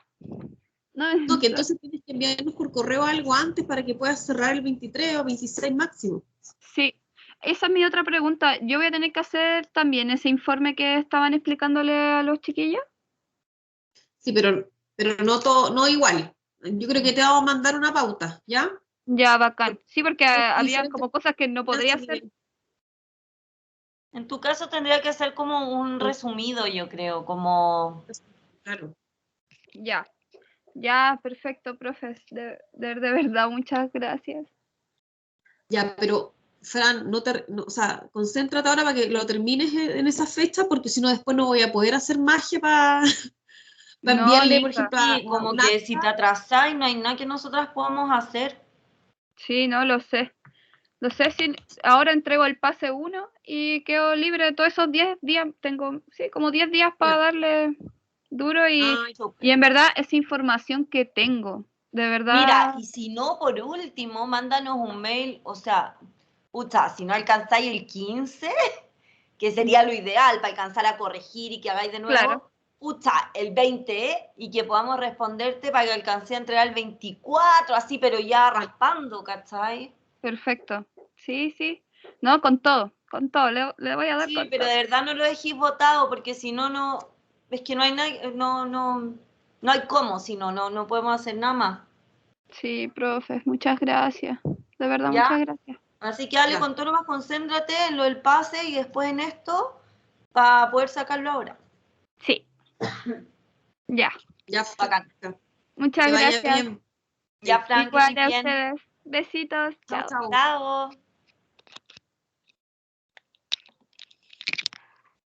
No, no, que entonces tienes que enviarnos por correo algo antes para que puedas cerrar el 23 o 26 máximo. sí, esa es mi otra pregunta. ¿Yo voy a tener que hacer también ese informe que estaban explicándole a los chiquillos? Sí, pero no todo, no igual. Yo creo que te vamos a mandar una pauta, ¿ya? Ya, bacán. Porque Sí, porque hay habían diferentes como cosas que no podría hacer. En tu caso tendría que ser como un resumido, yo creo, como... Claro. Ya, ya, perfecto, profe. De verdad, muchas gracias. Ya, pero Fran, o sea, concéntrate ahora para que lo termines en esa fecha, porque si no después no voy a poder hacer magia para No, enviarle, por Lisa. ejemplo, Sí, a como un que si te acta. atrasáis no hay nada que nosotras podamos hacer. Sí, no, lo sé. Lo sé, si ahora entrego el pase 1 y quedo libre de todos esos 10 días. Tengo, sí, como 10 días para darle duro Ay, y súper. en verdad es información que tengo. De Mira, verdad, y si no, por último, mándanos un mail, o sea, pucha, si no alcanzáis el 15, que sería lo ideal para alcanzar a corregir y que hagáis de claro, nuevo, pucha, el 20 y que podamos responderte para que alcance a entregar el 24, así, pero ya raspando, ¿cachai? perfecto. Sí, sí. No, con todo, le voy a dar Sí, con pero todo. de verdad no lo dejéis votado porque si no, no, es que no hay nada, no hay cómo, si no, no podemos hacer nada más. Sí, profe, muchas gracias. De verdad, ¿Ya? muchas gracias. Así que dale Ya. con todo lo más, concéntrate en lo del pase y después en esto para poder sacarlo ahora. Sí. Ya. Ya, Bacán. Muchas que vaya gracias. bien. Ya, Fran, que Igual estés a bien. ustedes. Besitos. Chao, Chao. chao. Chao.